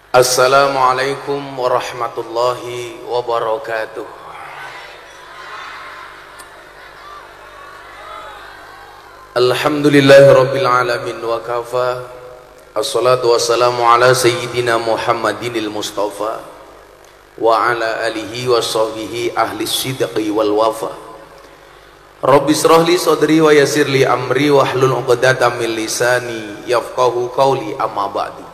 Assalamualaikum warahmatullahi wabarakatuh. Alhamdulillahi rabbil alamin wa kafa. Assalatu wassalamu ala sayyidina Muhammadinil Mustafa wa ala alihi wa sahbihi ahli sidqi wal wafa. Rabbi israh li sadri wa yassir li amri wa hlul 'uqdatam min lisani yafqahu qawli, amma ba'du.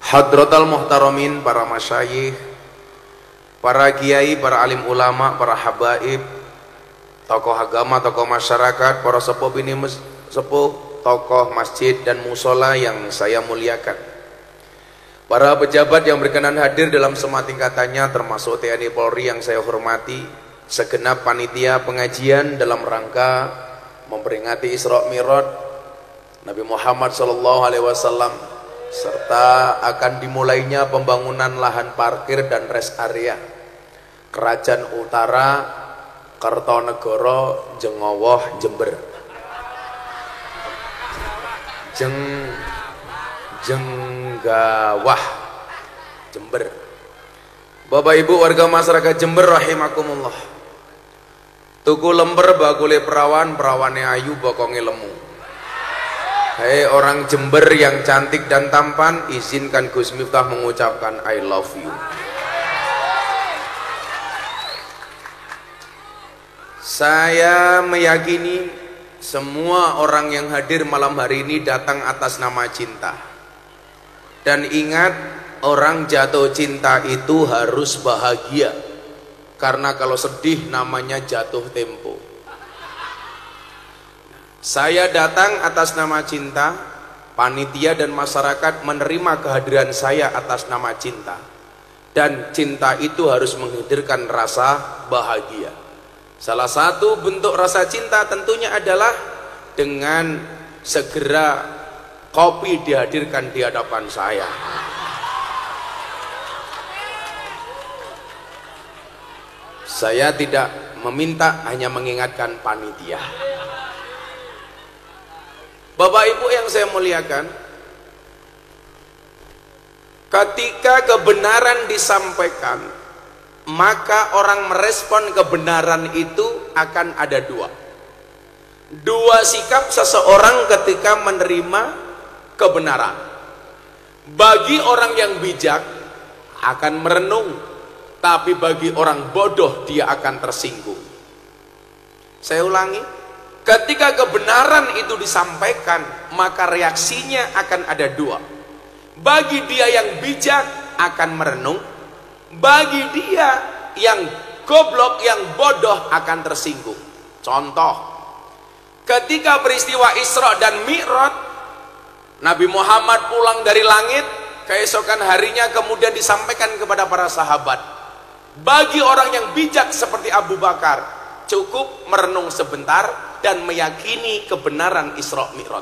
Hadratal muhtaramin, para masyayikh, para kiai, para alim ulama, para habaib, tokoh agama, tokoh masyarakat, para sepuh bini sepuh, tokoh masjid dan musola yang saya muliakan, para pejabat yang berkenan hadir dalam semua tingkatannya, termasuk TNI Polri yang saya hormati, segenap panitia pengajian dalam rangka memperingati Isra Mi'raj Nabi Muhammad SAW, serta akan dimulainya pembangunan lahan parkir dan rest area Kerajaan Utara Kertonegoro Jengowoh Jember. Jenggawah Jember. Bapak Ibu warga masyarakat Jember rahimakumullah. Tuku lemper bakule perawan, perawane ayu bokonge lemu. Hei orang Jember yang cantik dan tampan, izinkan Gus Miftah mengucapkan I love you. Saya meyakini semua orang yang hadir malam hari ini datang atas nama cinta. Dan ingat, orang jatuh cinta itu harus bahagia. Karena kalau sedih namanya jatuh tempo. Saya datang atas nama cinta, panitia dan masyarakat menerima kehadiran saya atas nama cinta. Dan cinta itu harus menghadirkan rasa bahagia. Salah satu bentuk rasa cinta tentunya adalah dengan segera kopi dihadirkan di hadapan saya. Saya tidak meminta, hanya mengingatkan panitia. Bapak Ibu yang saya muliakan, ketika kebenaran disampaikan, maka orang merespon kebenaran itu akan ada dua sikap seseorang ketika menerima kebenaran. Bagi orang yang bijak akan merenung, tapi bagi orang bodoh dia akan tersinggung. Saya ulangi, ketika kebenaran itu disampaikan, maka reaksinya akan ada dua. Bagi dia yang bijak akan merenung, bagi dia yang goblok, yang bodoh akan tersinggung. Contoh, ketika peristiwa Isra dan Mi'raj, Nabi Muhammad pulang dari langit, keesokan harinya kemudian disampaikan kepada para sahabat. Bagi orang yang bijak seperti Abu Bakar, cukup merenung sebentar dan meyakini kebenaran Isra Mi'raj.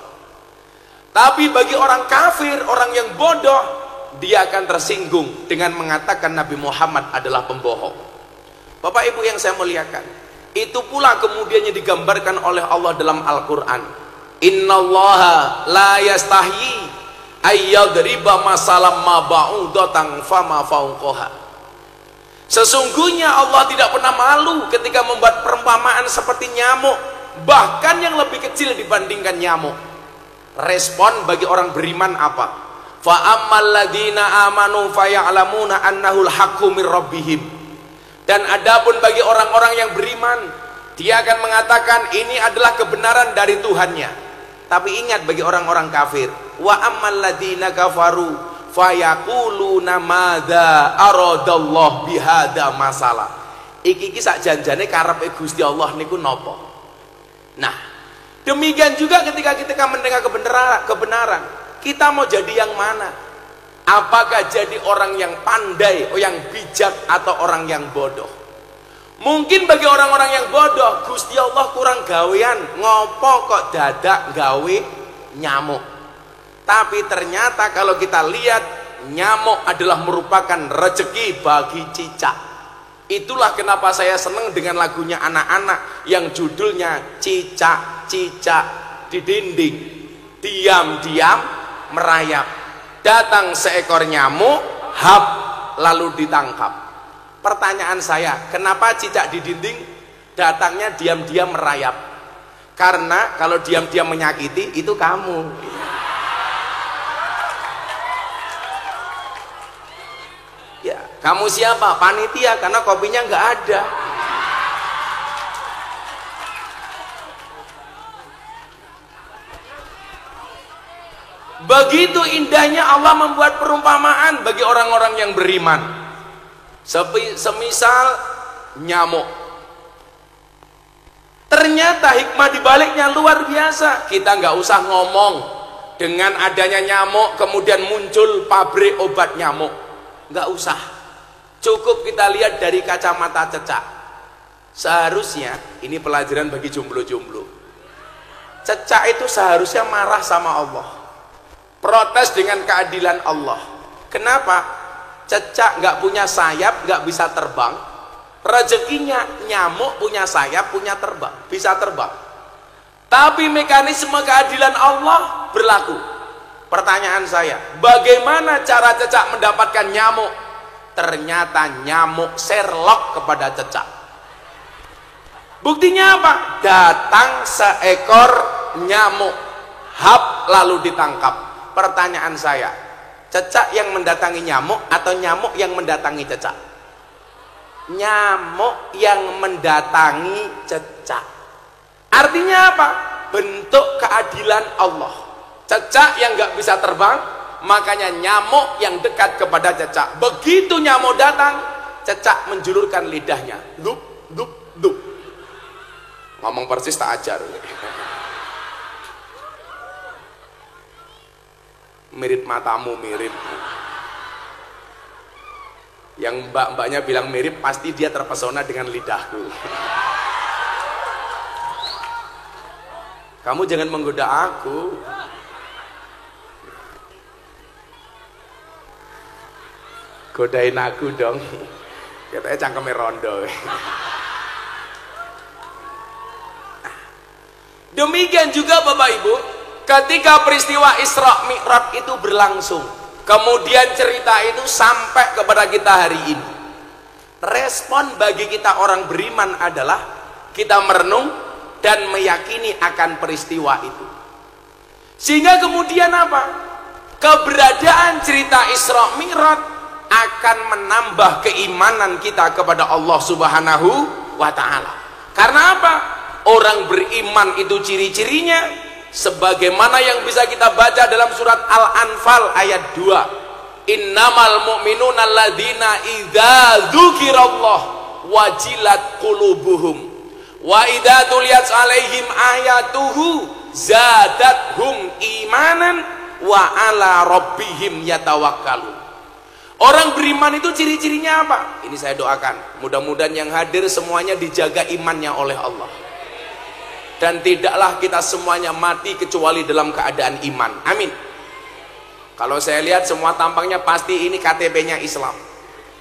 Tapi bagi orang kafir, orang yang bodoh, dia akan tersinggung dengan mengatakan Nabi Muhammad adalah pembohong. Bapak Ibu yang saya muliakan, itu pula kemudiannya digambarkan oleh Allah dalam Al-Quran. Innallaha la yastahyi ayyadriba masalam ma ba'udatan fama fauqaha. Sesungguhnya Allah tidak pernah malu ketika membuat perumpamaan seperti nyamuk, bahkan yang lebih kecil dibandingkan nyamuk. Respon bagi orang beriman apa? Fa ammal ladina amanu faya'lamuna annahul haqqu mir rabbihim. Dan adapun bagi orang-orang yang beriman, dia akan mengatakan ini adalah kebenaran dari Tuhannya. Tapi ingat, bagi orang-orang kafir, wa ammal ladina kafaru fayaquluna madza aradallahu bihadza masalah. Iki sak janjane karepe Gusti Allah niku napa? Nah, demikian juga ketika kita mendengar kebenaran, kita mau jadi yang mana? Apakah jadi orang yang pandai, yang bijak, atau orang yang bodoh? Mungkin bagi orang-orang yang bodoh, Gusti Allah kurang gawean, ngopo kok dadak gawe nyamuk. Tapi ternyata kalau kita lihat, nyamuk adalah merupakan rezeki bagi cicak. Itulah kenapa saya senang dengan lagunya anak-anak yang judulnya Cicak-cicak di dinding, diam-diam merayap. Datang seekor nyamuk, hap, lalu ditangkap. Pertanyaan saya, kenapa cicak di dinding datangnya diam-diam merayap? Karena kalau diam-diam menyakiti itu kamu. Ya, kamu siapa? Panitia, karena kopinya nggak ada. Begitu indahnya Allah membuat perumpamaan bagi orang-orang yang beriman. Semisal nyamuk. Ternyata hikmah dibaliknya luar biasa. Kita nggak usah ngomong dengan adanya nyamuk kemudian muncul pabrik obat nyamuk. Nggak usah. Cukup kita lihat dari kacamata cecak. Seharusnya ini pelajaran bagi jomblo-jomblo. Cecak itu seharusnya marah sama Allah. Protes dengan keadilan Allah. Kenapa? Cecak nggak punya sayap, nggak bisa terbang. Rezekinya nyamuk punya sayap, punya terbang, bisa terbang. Tapi mekanisme keadilan Allah berlaku. Pertanyaan saya, bagaimana cara cecak mendapatkan nyamuk? Ternyata nyamuk Sherlock kepada cecak. Buktinya apa? Datang seekor nyamuk, hap, lalu ditangkap. Pertanyaan saya, cecak yang mendatangi nyamuk atau nyamuk yang mendatangi cecak? Nyamuk yang mendatangi cecak. Artinya apa? Bentuk keadilan Allah. Cecak yang nggak bisa terbang, makanya nyamuk yang dekat kepada cecak. Begitu nyamuk datang, cecak menjulurkan lidahnya, dup dup dup. Ngomong persis tak ajar. Mirip matamu, mirip. Yang mbak-mbaknya bilang mirip, pasti dia terpesona dengan lidahku. Kamu jangan menggoda aku. Godain aku dong. Katanya cangkeme rondo. Demikian juga Bapak Ibu, ketika peristiwa Isra Mi'raj itu berlangsung, kemudian cerita itu sampai kepada kita hari ini. Respon bagi kita orang beriman adalah kita merenung dan meyakini akan peristiwa itu. Sehingga kemudian apa? Keberadaan cerita Isra Mi'raj akan menambah keimanan kita kepada Allah Subhanahu wa taala. Karena apa? Orang beriman itu ciri-cirinya sebagaimana yang bisa kita baca dalam surat Al-Anfal ayat 2. Innamal mu'minuna alladzina idza dzukirallah wajilat qulubuhum wa idza tuliyat alaihim ayatuhu zadathum imanan wa ala rabbihim yatawakkalun. Orang beriman itu ciri-cirinya apa? Ini saya doakan, mudah-mudahan yang hadir semuanya dijaga imannya oleh Allah. Dan tidaklah kita semuanya mati kecuali dalam keadaan iman. Amin. Kalau saya lihat semua tampangnya pasti ini KTP-nya Islam.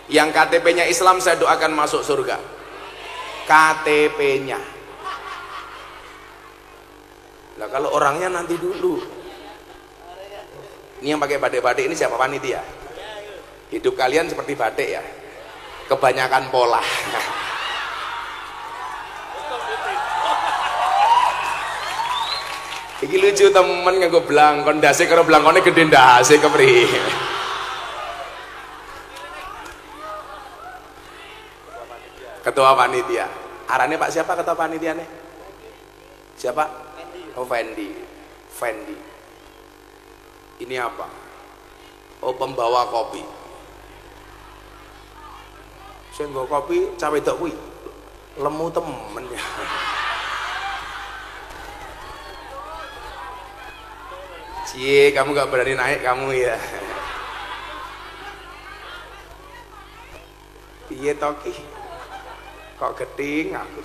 Yang KTP-nya Islam saya doakan masuk surga. KTP-nya. Nah kalau orangnya nanti dulu. Ini yang pakai batik-batik ini siapa? Panitia. Hidup kalian seperti batik ya. Kebanyakan pola. Iki lucu temen nganggo blangkon ndase karo blangkone gede ndase kepriye. Ketua panitia. Arane Pak siapa ketua panitiane? Siapa? Oh Fendi. Fendi. Ini apa? Oh pembawa kopi. Sing nggo kopi cah wedok kuwi lemu temen ya. Cie, kamu gak berani naik kamu ya. Piye toki? Kok geting aku.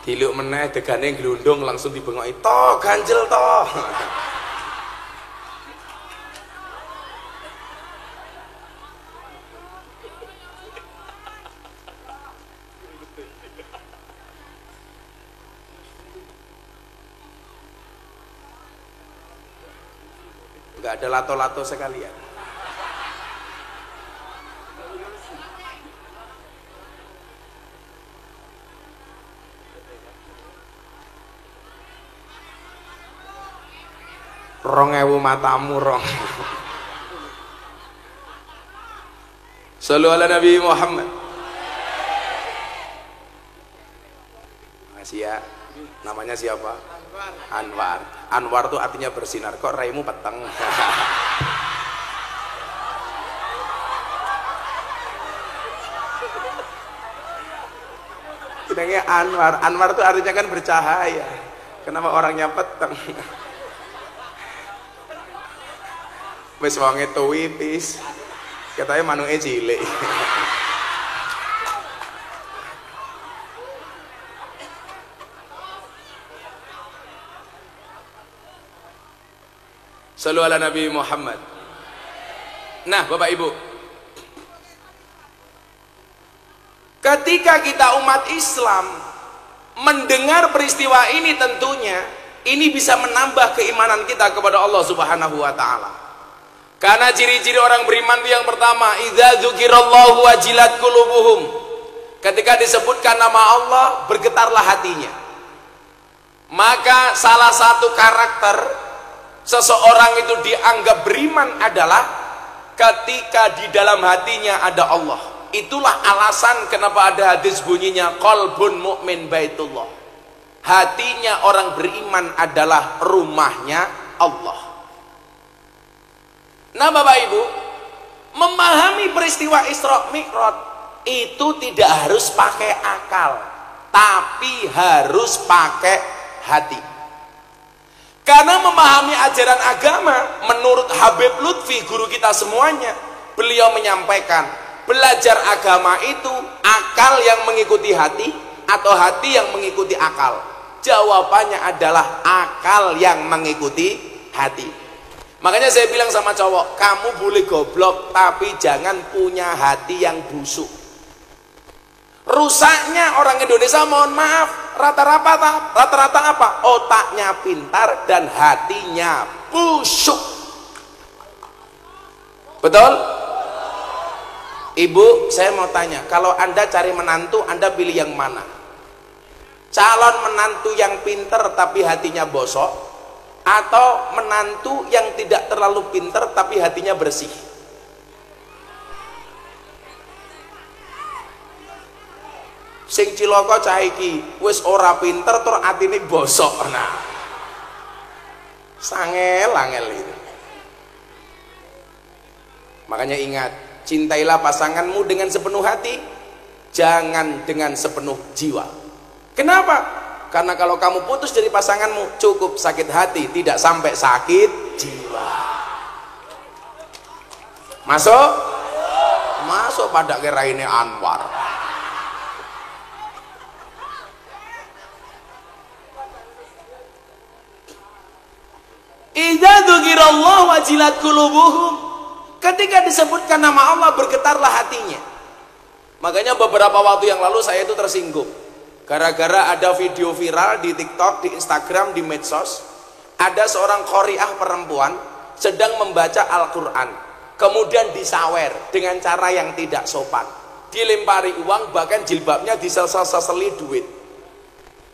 Diluk meneh degane glundung langsung dibengoki. Toh ganjel toh. Enggak ada lato-lato sekalian. Rongewu matamu rong. Sallu ala Nabi Muhammad. Makasih ya. Namanya siapa? Anwar. Anwar tuh artinya bersinar. Kok raimu peteng? Kitanya Anwar. Anwar tuh artinya kan bercahaya. Kenapa orangnya peteng? Wis wonge tuwi pis. Katanya manuke cilik. Sallu ala Nabi Muhammad. Nah, Bapak Ibu, ketika kita umat Islam mendengar peristiwa ini, tentunya ini bisa menambah keimanan kita kepada Allah Subhanahu wa taala. Karena ciri-ciri orang beriman itu yang pertama, idza dzukirallahu wajilat qulubuhum. Ketika disebutkan nama Allah, bergetarlah hatinya. Maka salah satu karakter seseorang itu dianggap beriman adalah ketika di dalam hatinya ada Allah. Itulah alasan kenapa ada hadis bunyinya qalbun mu'min baitullah. Hatinya orang beriman adalah rumahnya Allah. Nah Bapak Ibu, memahami peristiwa Isra Mi'raj itu tidak harus pakai akal, tapi harus pakai hati. Karena memahami ajaran agama, menurut Habib Lutfi, guru kita semuanya, beliau menyampaikan, belajar agama itu akal yang mengikuti hati atau hati yang mengikuti akal. Jawabannya adalah akal yang mengikuti hati. Makanya saya bilang sama cowok, kamu boleh goblok tapi jangan punya hati yang busuk. Rusaknya orang Indonesia, mohon maaf, rata-rata apa? Otaknya pintar dan hatinya busuk. Betul? Ibu, saya mau tanya, kalau Anda cari menantu, Anda pilih yang mana? Calon menantu yang pintar tapi hatinya bosok, atau menantu yang tidak terlalu pintar tapi hatinya bersih? Sing cilaka cah iki wis ora pinter tur atine bosok. Nah, sangel-angel itu. Makanya ingat, cintailah pasanganmu dengan sepenuh hati, jangan dengan sepenuh jiwa. Kenapa? Karena kalau kamu putus dari pasanganmu, cukup sakit hati, tidak sampai sakit jiwa. Masuk? Masuk pada kira ini Anwar. Idza dzukirallahu wajilat qulubuhum. Ketika disebutkan nama Allah, bergetarlah hatinya. Makanya beberapa waktu yang lalu saya itu tersinggung. Gara-gara ada video viral di TikTok, di Instagram, di medsos, ada seorang qori'ah perempuan sedang membaca Al-Quran, kemudian disawer dengan cara yang tidak sopan, dilempari uang, bahkan jilbabnya diseseli duit.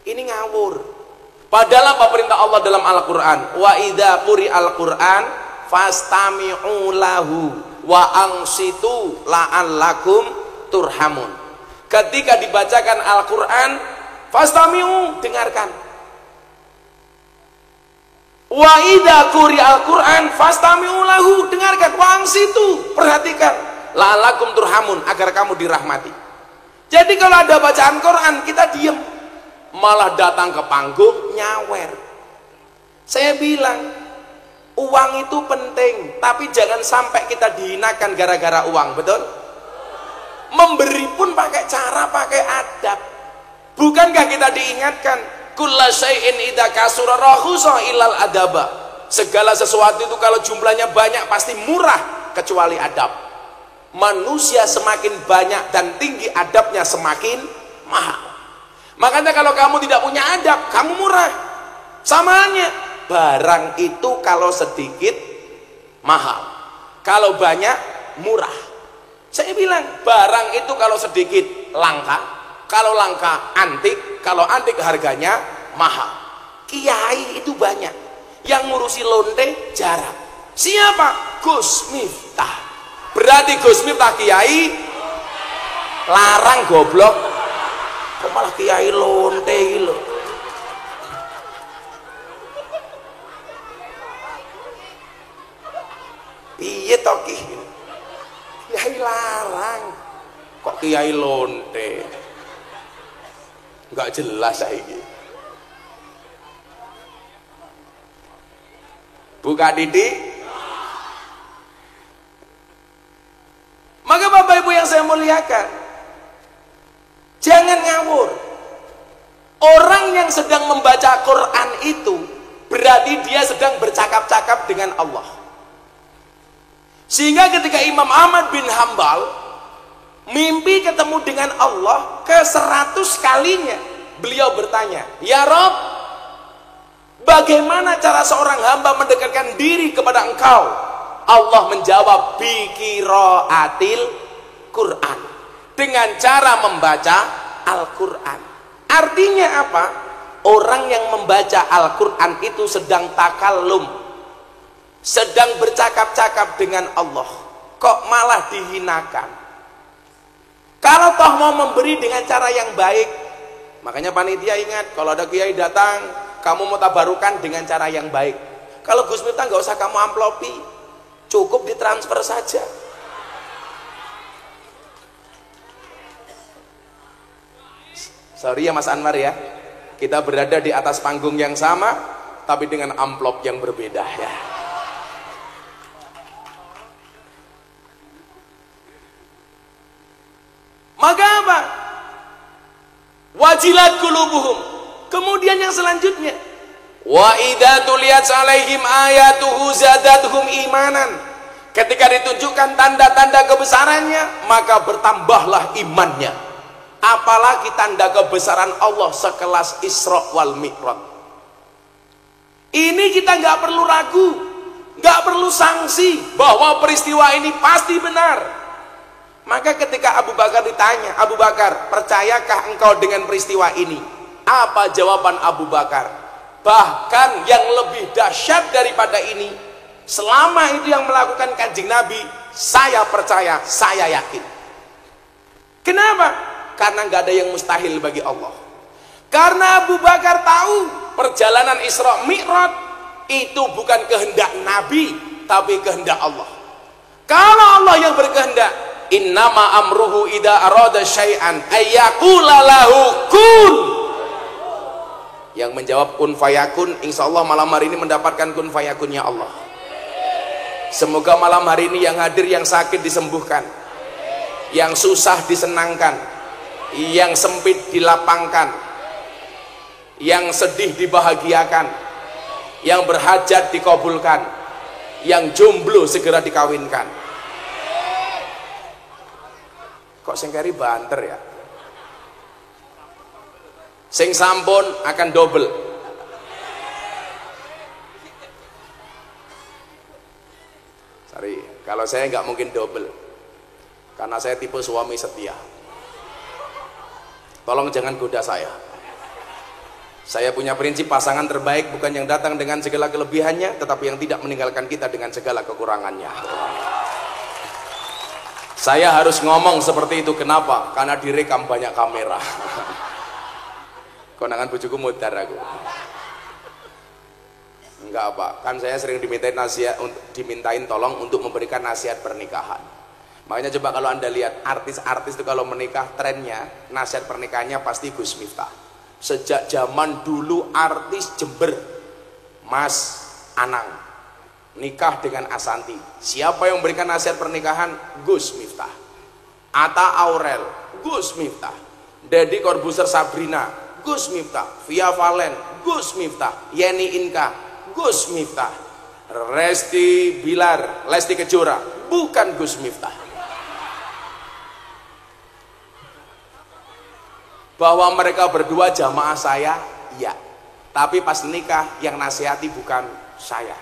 Ini ngawur. Padahal apa perintah Allah dalam Al-Quran? Wa idza quri'al Quran fastami'u lahu wa ansitu la'allakum turhamun. Ketika dibacakan Al-Quran, fastami'u, dengarkan. Wa idza quri'al Quran fastami'u lahu, dengarkan. Wa ansitu, perhatikan. La'allakum turhamun, agar kamu dirahmati. Jadi kalau ada bacaan Quran, kita diam. Malah datang ke panggung nyawer. Saya bilang, uang itu penting, tapi jangan sampai kita dihinakan gara-gara uang, betul? Memberi pun pakai cara, pakai adab. Bukankah kita diingatkan, kulla syai'in idza kasura rahusa ilal adaba. Segala sesuatu itu kalau jumlahnya banyak pasti murah kecuali adab. Manusia semakin banyak dan tinggi adabnya semakin mahal. Makanya kalau kamu tidak punya adab, kamu murah. Samanya barang itu kalau sedikit mahal, kalau banyak murah. Saya bilang barang itu kalau sedikit langka, kalau langka antik, kalau antik harganya mahal. Kiai itu banyak, yang ngurusi lonte jarang. Siapa? Gus Miftah. Berarti Gus Miftah kiai larang goblok. Kok malah kiai lonte gitu. Piye to ki? Kiai larang. Kok kiai lonte? Enggak jelas saiki. Buka didik. Maka Bapak Ibu yang saya muliakan, jangan ngawur. Orang yang sedang membaca Quran itu berarti dia sedang bercakap-cakap dengan Allah. Sehingga ketika Imam Ahmad bin Hambal mimpi ketemu dengan Allah ke 100 kalinya, beliau bertanya, "Ya Rob, bagaimana cara seorang hamba mendekatkan diri kepada Engkau?" Allah menjawab, "Biqiraatil Quran." Dengan cara membaca Al-Quran. Artinya apa? Orang yang membaca Al-Quran itu sedang takallum, sedang bercakap-cakap dengan Allah. Kok malah dihinakan? Kalau toh mau memberi dengan cara yang baik, makanya panitia ingat, kalau ada kiai datang, kamu mau tabarukan dengan cara yang baik. Kalau Gus Miftah nggak usah kamu amplopi, cukup ditransfer saja. Sorry ya Mas Anwar ya, kita berada di atas panggung yang sama, tapi dengan amplop yang berbeda ya. Maka apa? Wajilat qulubuhum. Kemudian yang selanjutnya, wa idza tuliyat alaihim ayatuhu zadatuhum imanan. Ketika ditunjukkan tanda-tanda kebesarannya, maka bertambahlah imannya. Apalagi tanda kebesaran Allah sekelas Isra wal Mi'raj. Ini kita nggak perlu ragu, nggak perlu sanksi bahwa peristiwa ini pasti benar. Maka ketika Abu Bakar ditanya, "Abu Bakar, percayakah engkau dengan peristiwa ini?" Apa jawaban Abu Bakar? Bahkan yang lebih dahsyat daripada ini, selama itu yang melakukan Kanjeng Nabi, saya percaya, saya yakin. Kenapa? Karena nggak ada yang mustahil bagi Allah. Karena Abu Bakar tahu perjalanan Isra Mi'raj itu bukan kehendak Nabi, tapi kehendak Allah. Kalau Allah yang berkehendak, innama amruhu idza arada syai'an ayyaqula lahu kun. Yang menjawab kun fayakun, insyaallah malam hari ini mendapatkan kun fayakunnya Allah. Semoga malam hari ini yang hadir yang sakit disembuhkan, yang susah disenangkan, yang sempit dilapangkan, yang sedih dibahagiakan, yang berhajat dikabulkan, yang jomblo segera dikawinkan. Kok sing kari banter ya? Sing sampun akan double. Sorry, kalau saya nggak mungkin double, karena saya tipe suami setia. Tolong jangan goda saya. Saya punya prinsip pasangan terbaik bukan yang datang dengan segala kelebihannya, tetapi yang tidak meninggalkan kita dengan segala kekurangannya. Saya harus ngomong seperti itu, kenapa? Karena direkam banyak kamera. Konangan bojoku mudar aku. Enggak apa, kan saya sering dimintain nasihat, dimintain tolong untuk memberikan nasihat pernikahan. Makanya coba kalau Anda lihat artis-artis itu kalau menikah, trennya nasihat pernikahannya pasti Gus Miftah. Sejak zaman dulu artis Jember, Mas Anang nikah dengan Asanti, siapa yang memberikan nasihat pernikahan? Gus Miftah. Atta Aurel, Gus Miftah. Deddy Corbuzier Sabrina, Gus Miftah. Via Valen, Gus Miftah. Yeni Inka, Gus Miftah. Resti Bilar, Lesti Kejora, bukan Gus Miftah. Bahwa mereka berdua jamaah saya, ya. Tapi pas nikah yang nasihati bukan saya.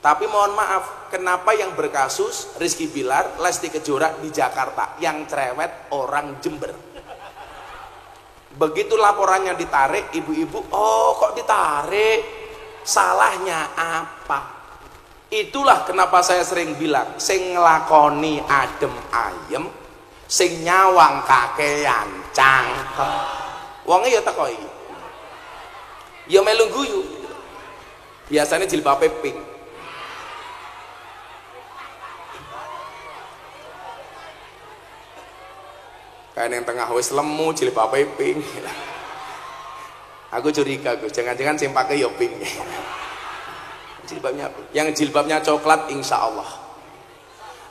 Tapi mohon maaf, kenapa yang berkasus Rizky Bilar, Lesti Kejora di Jakarta, yang cerewet orang Jember. Begitu laporannya ditarik, ibu-ibu, oh kok ditarik? Salahnya apa? Itulah kenapa saya sering bilang, sing nglakoni adem ayem, sing nyawang kakean cangkem. Wonge ya teko iki. Ya melu guyu. Biasanya jilbabe pink. Kayak yang tengah wis lemu jilbabe pink. Aku curiga Gus, jangan-jangan sing pakai ya pink. Jilbabnya yang jilbabnya coklat insya Allah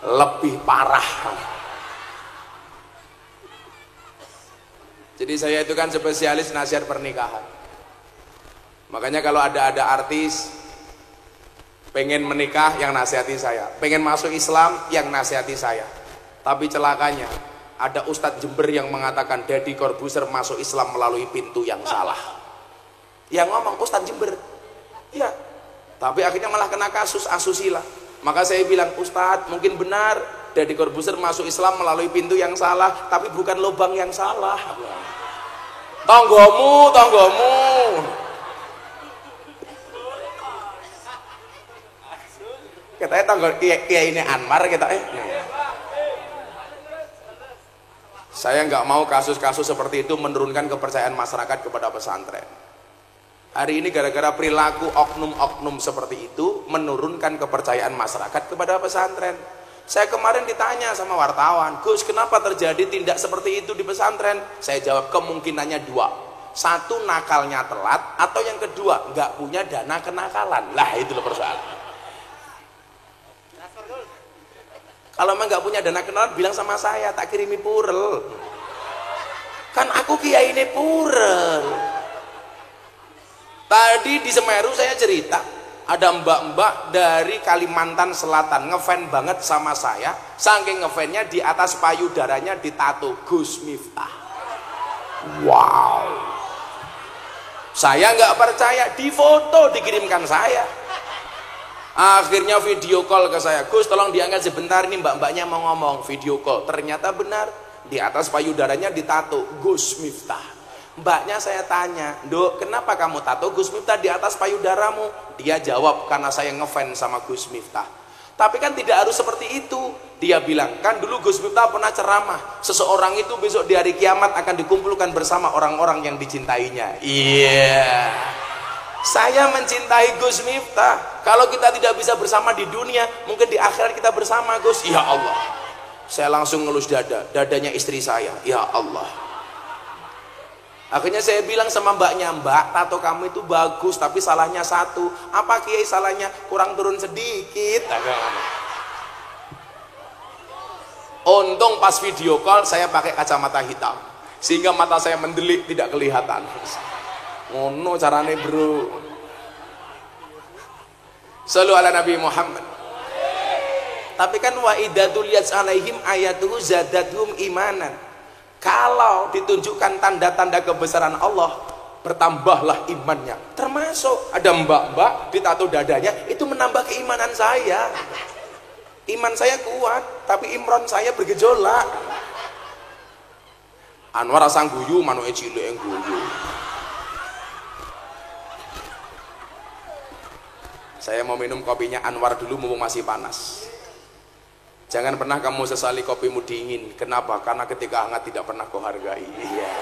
lebih parah. Jadi saya itu kan spesialis nasihat pernikahan. Makanya kalau ada artis pengen menikah yang nasihati saya, pengen masuk Islam yang nasihati saya. Tapi celakanya ada Ustadz Jember yang mengatakan Deddy Corbuzier masuk Islam melalui pintu yang salah. Yang ngomong Ustadz Jember. Ya. Tapi akhirnya malah kena kasus asusila. Maka saya bilang, Ustadz mungkin benar Deddy Corbuzier masuk Islam melalui pintu yang salah, tapi bukan lubang yang salah. Tonggomu. Katanya tanggal kiai ini Anwar kita Saya nggak mau kasus-kasus seperti itu menurunkan kepercayaan masyarakat kepada pesantren. Hari ini gara-gara perilaku oknum-oknum seperti itu menurunkan kepercayaan masyarakat kepada pesantren. Saya kemarin ditanya sama wartawan, Gus kenapa terjadi tindak seperti itu di pesantren? Saya jawab kemungkinannya dua. Satu, nakalnya telat, atau yang kedua nggak punya dana kenakalan. Lah itu loh persoalan. Kalau memang nggak punya dana kenakalan bilang sama saya, tak kirimi purel. Kan aku kiai ini purel. Tadi di Semeru saya cerita, ada mbak-mbak dari Kalimantan Selatan ngefan banget sama saya, saking ngefannya di atas payudaranya ditato Gus Miftah. Wow. Saya nggak percaya, di foto dikirimkan saya. Akhirnya video call ke saya, Gus tolong diangkat sebentar, ini mbak-mbaknya mau ngomong. Video call, ternyata benar di atas payudaranya ditato Gus Miftah. Mbaknya saya tanya, Dok kenapa kamu tato Gus Miftah di atas payudaramu? Dia jawab, karena saya ngefans sama Gus Miftah. Tapi kan tidak harus seperti itu. Dia bilang, kan dulu Gus Miftah pernah ceramah, seseorang itu besok di hari kiamat akan dikumpulkan bersama orang-orang yang dicintainya. Iya. Saya mencintai Gus Miftah. Kalau kita tidak bisa bersama di dunia, mungkin di akhirat kita bersama Gus. Ya Allah. Saya langsung ngelus dadanya istri saya. Ya Allah. Akhirnya saya bilang sama mbaknya, Mbak, tato kamu itu bagus, tapi salahnya satu. Apa kiai salahnya? Kurang turun sedikit. Untung pas video call saya pakai kacamata hitam, sehingga mata saya mendelik tidak kelihatan. Ngono carane bro. Shallu ala Nabi Muhammad. Tapi kan wa idzatul yas alaihim ayatuhu zadatuhum imanan. Kalau ditunjukkan tanda-tanda kebesaran Allah, bertambahlah imannya. Termasuk ada mbak-mbak ditato dadanya, itu menambah keimanan saya. Iman saya kuat, tapi imron saya bergejolak. Anwar asang guyu, manuke cilik yang guyu. Saya mau minum kopinya Anwar dulu mumpung masih panas. Jangan pernah kamu sesali kopimu dingin. Kenapa? Karena ketika hangat tidak pernah kau hargai. Iya.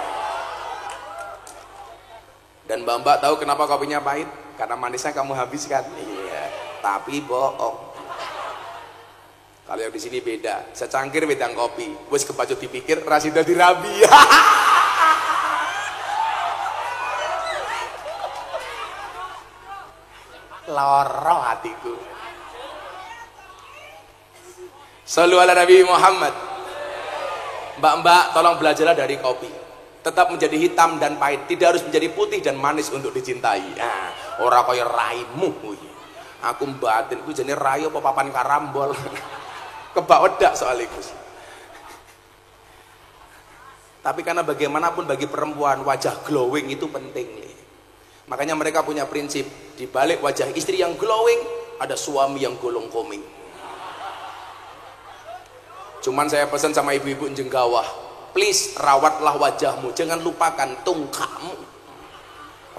Dan mbak-mbak tahu kenapa kopinya pahit? Karena manisnya kamu habiskan. Iya. Tapi bohong. Kalau yang di sini beda. Secangkir wedang kopi. Wes kebacut dipikir rasida dirabi. Loro hatiku. Shallu ala Nabi Muhammad. Mbak-mbak tolong belajarlah dari kopi. Tetap menjadi hitam dan pahit, tidak harus menjadi putih dan manis untuk dicintai. Nah, ora kaya raimu kuwi. Aku mbatin ku jenenge rai apa papan karambol. Kebak wedak soal iku. Tapi karena bagaimanapun bagi perempuan wajah glowing itu penting nih. Makanya mereka punya prinsip, di balik wajah istri yang glowing ada suami yang golong koming. Cuman saya pesan sama ibu-ibu Jenggawah, please rawatlah wajahmu, jangan lupakan tungkakmu.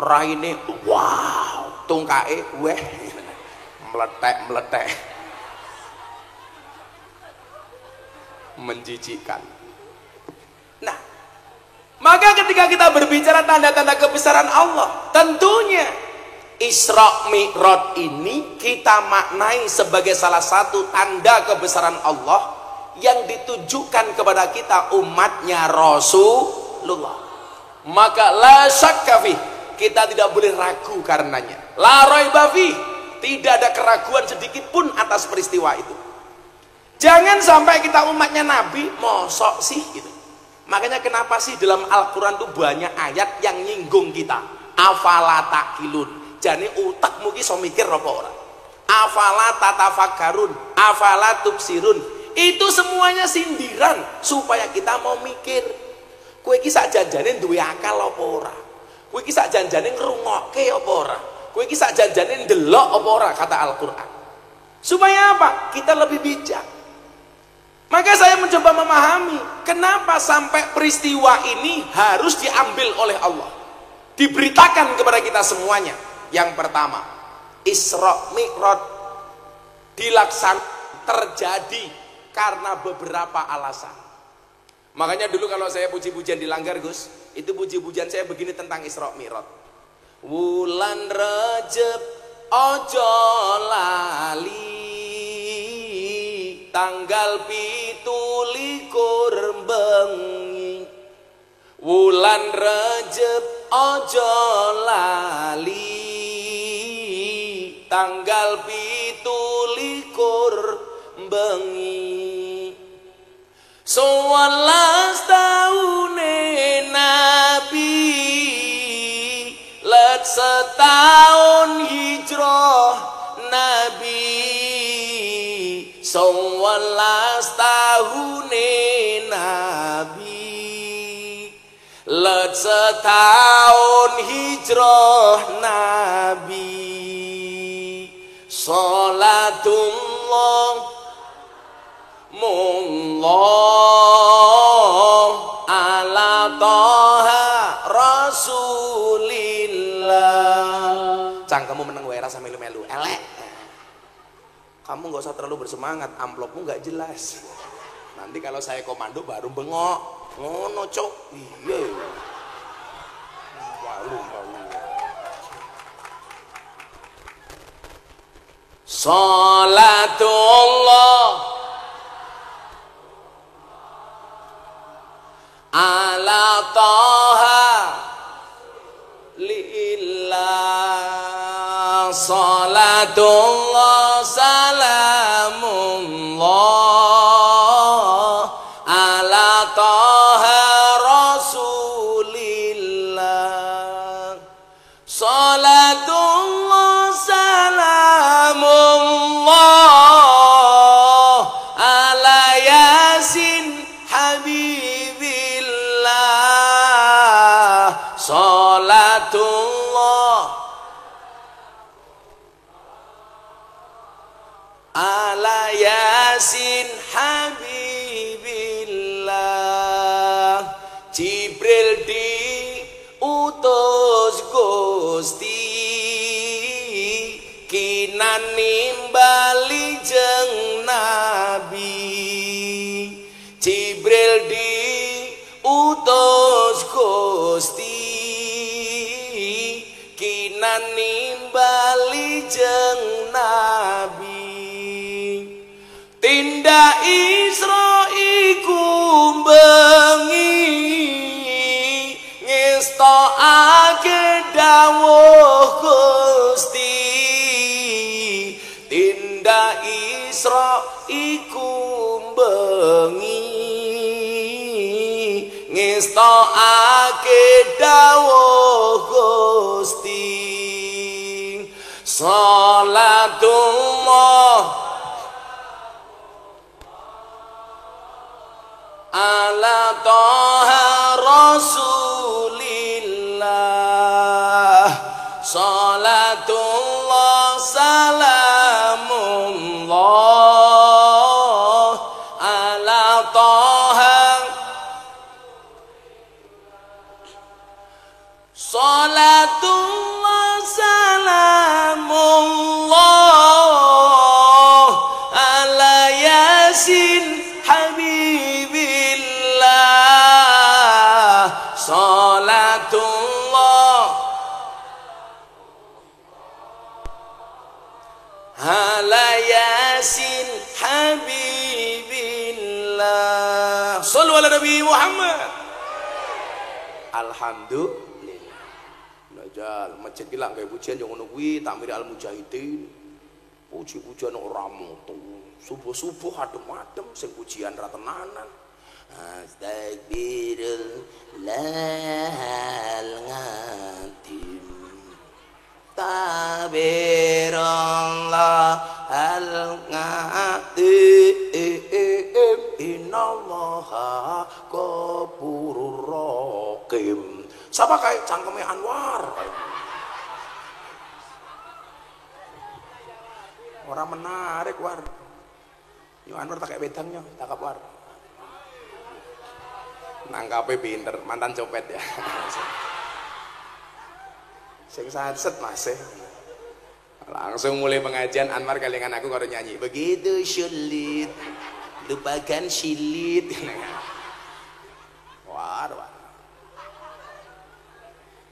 Raine wow, tungkae weh meletek menjijikkan. Nah, maka ketika kita berbicara tanda-tanda kebesaran Allah, tentunya Isra Mi'raj ini kita maknai sebagai salah satu tanda kebesaran Allah yang ditujukan kepada kita umatnya Rasulullah. Maka la syakka fi, kita tidak boleh ragu karenanya. La raiba fi, tidak ada keraguan sedikit pun atas peristiwa itu. Jangan sampai kita umatnya Nabi mosok sih gitu. Makanya kenapa sih dalam Al-Quran tuh banyak ayat yang nyinggung kita. Afala taqilun, jane utakmu ki iso mikir apa ora? Afala tatafakkarun, afala tubsirun. Itu semuanya sindiran supaya kita mau mikir. Kowe iki sak janjane duwe akal apa ora? Kowe iki sak janjane ngrungokke apa ora? Kowe iki sak janjane ndelok apa ora, kata Al-Quran. Supaya apa? Kita lebih bijak. Maka saya mencoba memahami kenapa sampai peristiwa ini harus diambil oleh Allah, diberitakan kepada kita semuanya. Yang pertama, Isra Mi'raj dilaksanakan terjadi karena beberapa alasan. Makanya dulu kalau saya puji-pujian di Langgar, Gus, itu puji-pujian saya begini tentang Isra Mi'raj. Wulan Rajab ojo lali, tanggal 17 bengi, wulan Rajab ojo lali, tanggal 17 bengi, 11 tahune Nabi, let setahun hijrah Nabi, 11 tahune Nabi, let setahun hijrah Nabi, salatullah mullah ala toha rasulillah. Cangkemmu meneng wae rasa melu-melu elek. Kamu nggak usah terlalu bersemangat, amplopmu nggak jelas. Nanti kalau saya komando baru bengok, ngono cok. Iya. Malu. Salatullah ala toha lillah, salatullah salamullah ala toha rasulillah, salatullah salamullah ala yasin habibillah, salatullah ala yasin habibillah. Jibril diutus Gusti kinan nimbali jeng Nabi, Jibril diutus Gusti kinan nimbali jeng Nabi, tindak Isra iku bengi ngestokake dawuh Gusti, tindak Isra iku bengi ngestokake dawuh Gusti, salatullah ala toha rasulillah, salatullah salam ala yasin habibillah. Shallu ala Nabi Muhammad. Alhamdulillah. Najal masjid ki lak gawe pujian yo ngono kuwi takmir al mujahidin. Puji-pujian ora mutu. Subuh-subuh adem-adem sing pujian ra tenanan. Astagfirullahal ngatim tabirallahal ngatim innallaha ghafurur rahim. Sapa kae cangkeme Anwar? Ora menarik war. Yo Anwar tak kayak wedangnya, takap war. Nangkape pinter, mantan copet ya. Sing satset masih. Langsung mulai pengajian Anwar kalingan aku karo nyanyi. Begitu sulit, lupakan silit. War.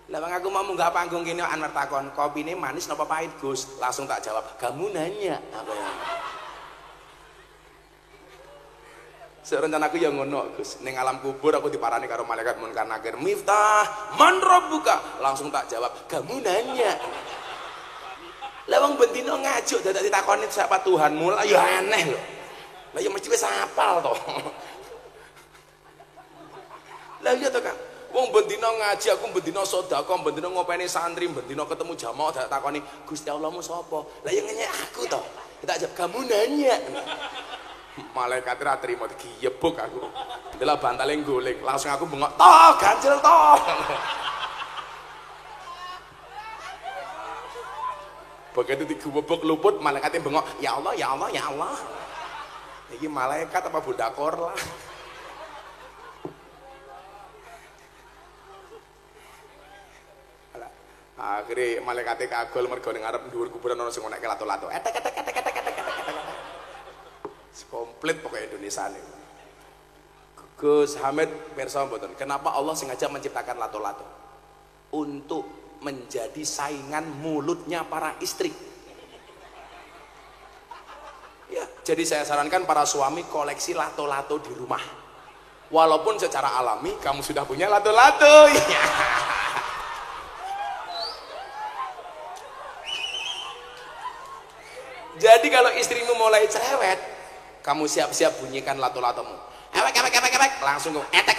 Lah bang aku mau munggah panggung kene Anwar takon, kopine manis napa pahit, Gus? Langsung tak jawab, kamu nanya. Apa ya? Serencana aku yang ngono, Gus. Ning alam kubur aku diparani karo malaikat munkar nakir. Miftah, man rabbuka? Langsung tak jawab, kamu nanya. Lah wong bendino ngajuk dadak ditakoni siapa Tuhanmu, lah ya aneh lho. Lah ya mesti wis hafal to. Lah iya to, Kak. Wong bendino ngaji, aku bendino sedekah, bendino ngopeni santri, bendino ketemu jamaah dadak takoni, Gusti Allahmu sapa? Lah ya ngenyek aku to. Tak jawab, kamu nanya. Malaikat ra trimo digiyebuk aku. Delok bantale guling, langsung aku bengok, "Toh, ganjel toh." Begitu digubuk luput, malaikatnya bengok, "Ya Allah, ya Allah, ya Allah." Iki malaikat apa budakor lah. Akhirnya malaikatnya kagol mergo ning ngarep dhuwur kuburan ana sing ngonekke lato-lato. Etek. Komplit pokoknya Indonesia ini. Gus Hamid pirsa mboten, kenapa Allah sengaja menciptakan lato-lato? Untuk menjadi saingan mulutnya para istri. Ya, jadi saya sarankan para suami koleksi lato-lato di rumah. Walaupun secara alami kamu sudah punya lato-lato. Jadi kalau istrimu mulai cerewet, kamu siap-siap bunyikan lato-latomu. Ewek, langsung go etek.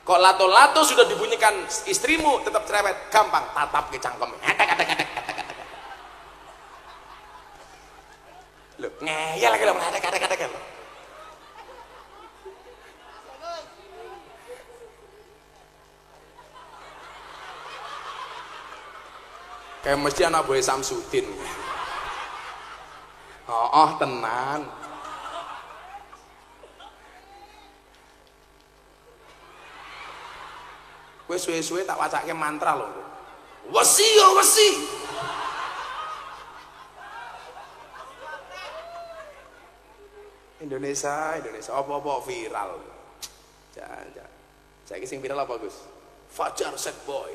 Kok lato-lato sudah dibunyikan istrimu tetap cerewet, gampang tatap ke cangkem. Etek. Loh, ngeyel lagi loh, etek. Kayak mesti anak boy Samsudin. Oh, tenan. Kowe suwe-suwe tak wacake mantra lho. Wesi yo wesi. Indonesia apa-apa viral. Jangan. Saiki sing viral apa, Gus? Fajar set boy.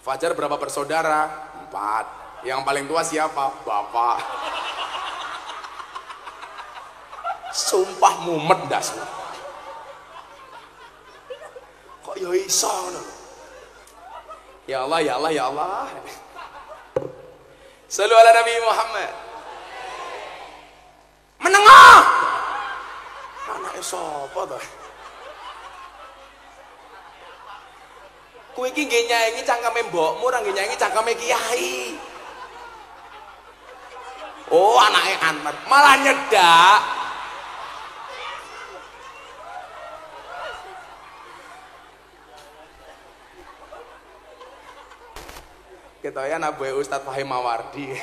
Fajar berapa bersaudara? 4. Yang paling tua siapa? Bapak. Sumpah mumet das. Kok ya iso ngono? Ya Allah, ya Allah, ya Allah. Shallu ala Nabi Muhammad. Menengah. Anake sapa to? Kowe iki nggih nyanyi cangkeme mbokmu, ora nggih nyanyi cangkeme kiai. Oh, anake Anwar malah nyedak. Ketoyan abu Ustadz Fahim Mawardi.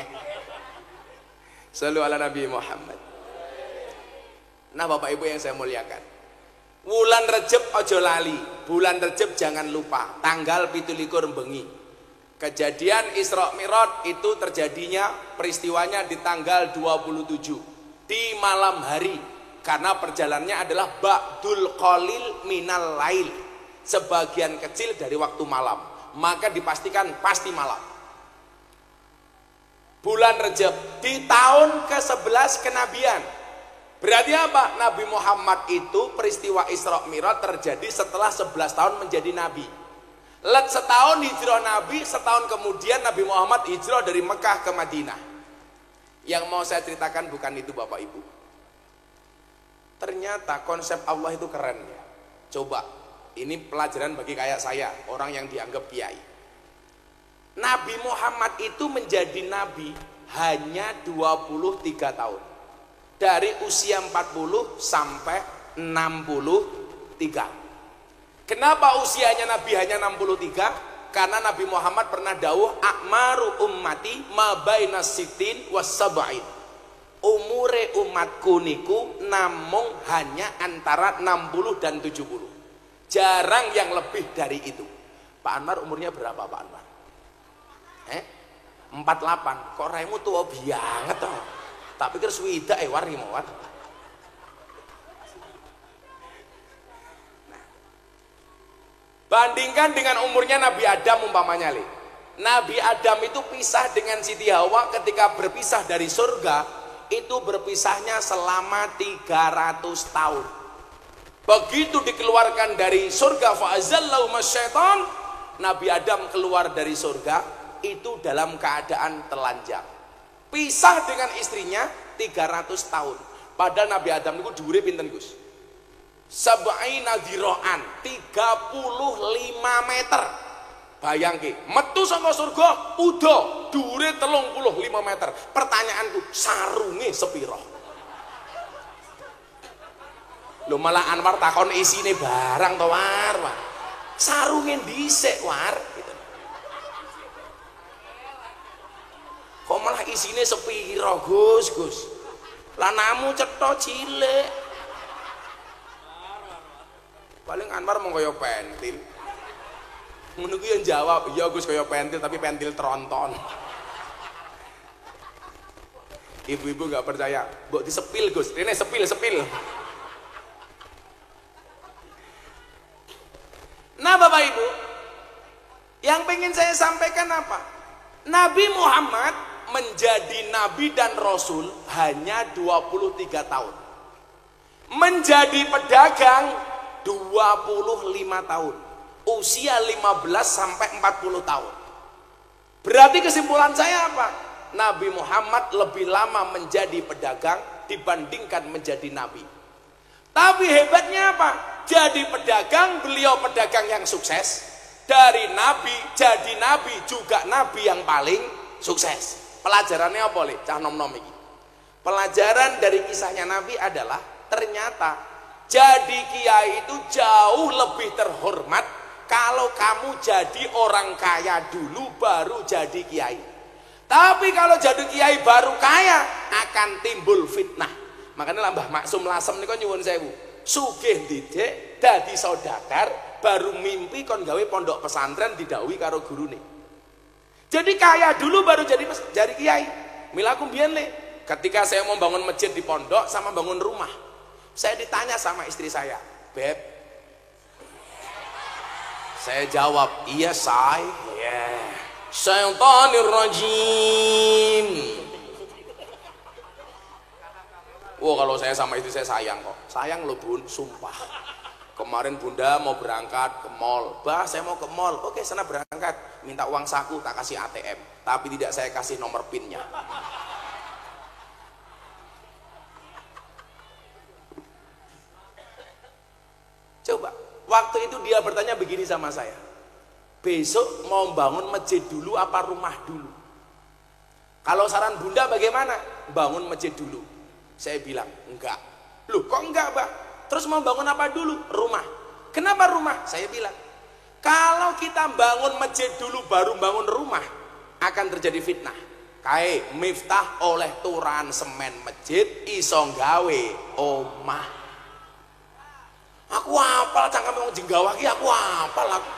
Shallu ala Nabi Muhammad. Nah, Bapak Ibu yang saya muliakan, wulan Rejab ojo lali, bulan Rejab jangan lupa, tanggal 17 bengi. Kejadian Isra Mi'raj itu terjadinya peristiwanya di tanggal 27 di malam hari, karena perjalanannya adalah ba'dul qalil minal lail, sebagian kecil dari waktu malam, maka dipastikan pasti malam. bulan Rejab di tahun ke-11 kenabian. Berarti apa? Nabi Muhammad itu peristiwa Isra Mi'raj terjadi setelah 11 tahun menjadi nabi. Setahun hijrah Nabi, setahun kemudian Nabi Muhammad hijrah dari Mekah ke Madinah. Yang mau saya ceritakan bukan itu Bapak Ibu. Ternyata konsep Allah itu keren ya. Coba, ini pelajaran bagi kayak saya, orang yang dianggap kiai. Nabi Muhammad itu menjadi nabi hanya 23 tahun. Dari usia 40 sampai 63. Kenapa usianya Nabi hanya 63? Karena Nabi Muhammad pernah dawuh akmaru ummati ma baina sitin was sab'in. Umure umatku niku namung hanya antara 60 dan 70. Jarang yang lebih dari itu. Pak Anwar umurnya berapa Pak Anwar? 48. Kok raimu tua banget toh? Tak pikir swidak war rimawat. Bandingkan dengan umurnya Nabi Adam umpamanya li. Nabi Adam itu pisah dengan Siti Hawa ketika berpisah dari surga, itu berpisahnya selama 300 tahun. Begitu dikeluarkan dari surga fa'azallahu masyaiton, Nabi Adam keluar dari surga itu dalam keadaan telanjang. Pisah dengan istrinya 300 tahun. Padahal Nabi Adam itu dhuwure pinten Gus? Sab'ina dhira'an, 35 meter. Bayangke, metu saka surga udah dhuwure 35 meter. Pertanyaanku, sarunge sepiro? Lho malah Anwar takon isine barang to War. Sarunge dhisik War gitu. Kok malah isine sepiro Gus? Lah namu cetha cilik. Paling Anwar mau kaya pentil. Ngono kuwi yang jawab, "Iya Gus kaya pentil tapi pentil tronton." Ibu-ibu nggak percaya, mbok disepil Gus. Rene sepil. Nah Bapak Ibu, yang pengen saya sampaikan apa? Nabi Muhammad menjadi nabi dan rasul hanya 23 tahun. Menjadi pedagang 25 tahun. Usia 15 sampai 40 tahun. Berarti kesimpulan saya apa? Nabi Muhammad lebih lama menjadi pedagang dibandingkan menjadi nabi. Tapi hebatnya apa? Jadi pedagang, beliau pedagang yang sukses. Dari nabi jadi nabi, juga nabi yang paling sukses. Pelajarannya apa Le? Cah nom-nom iki. Pelajaran dari kisahnya nabi adalah ternyata jadi kiai itu jauh lebih terhormat kalau kamu jadi orang kaya dulu baru jadi kiai. Tapi kalau jadi kiai baru kaya akan timbul fitnah. Makanya Mbah Maksum Lasem niku nyuwun sewu. Sugih didik dadi saudagar baru mimpi kon gawe pondok pesantren didhawuhi karo gurune. Jadi kaya dulu baru jadi kiai. Milaku mbiyen Le, ketika saya mau bangun masjid di pondok sama bangun rumah. Saya ditanya sama istri saya, "Beb." Saya jawab, "Iya, say." Yeah. Syaitanir rajim. Kalau saya sama istri saya sayang kok. Sayang loh Bun, sumpah. Kemarin Bunda mau berangkat ke mall. "Bah, saya mau ke mall." "Oke, sana berangkat. Minta uang saku, tak kasih ATM. Tapi tidak saya kasih nomor PIN-nya." Coba, waktu itu dia bertanya begini sama saya, "Besok mau bangun masjid dulu apa rumah dulu?" Kalau saran Bunda bagaimana? "Bangun masjid dulu." Saya bilang, "Enggak." "Loh kok enggak Mbak? Terus mau bangun apa dulu?" "Rumah." "Kenapa rumah?" Saya bilang, "Kalau kita bangun masjid dulu baru bangun rumah akan terjadi fitnah. Kae miftah oleh turan semen masjid iso gawe omah." Aku apal cangkem wong jenggawah ki aku apal aku.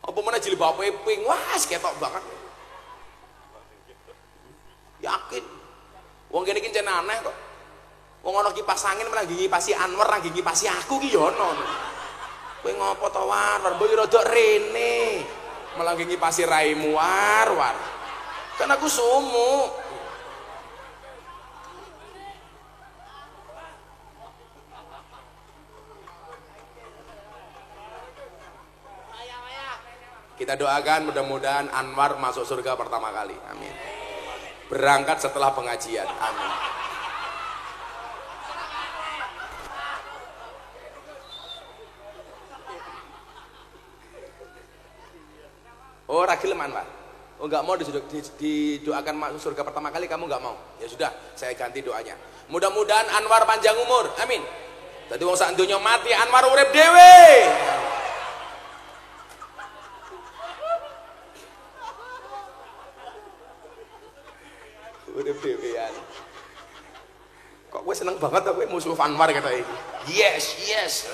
Apa mana jilbabe pink, wah ketok banget. Yakin. Wong kene iki jan aneh kok. Wong ana kipas angin malah ngipasi Anwar, ra ngipasi aku ki ya ono. Kowe ngopo to War? Mbok yo rada rene. Malah ngipasi raimu War. Kan aku sumu. Kita doakan mudah-mudahan Anwar masuk surga pertama kali. Amin. Berangkat setelah pengajian. Amin. Oh, ragil Anwar. Oh, nggak mau didoakan masuk surga pertama kali, kamu nggak mau. Ya sudah, saya ganti doanya. Mudah-mudahan Anwar panjang umur. Amin. Tadi wong sak donya mati, Anwar urip dhewe. Urip dhewean. Kok gue seneng banget kowe musuh Anwar kata iki. Yes, yes.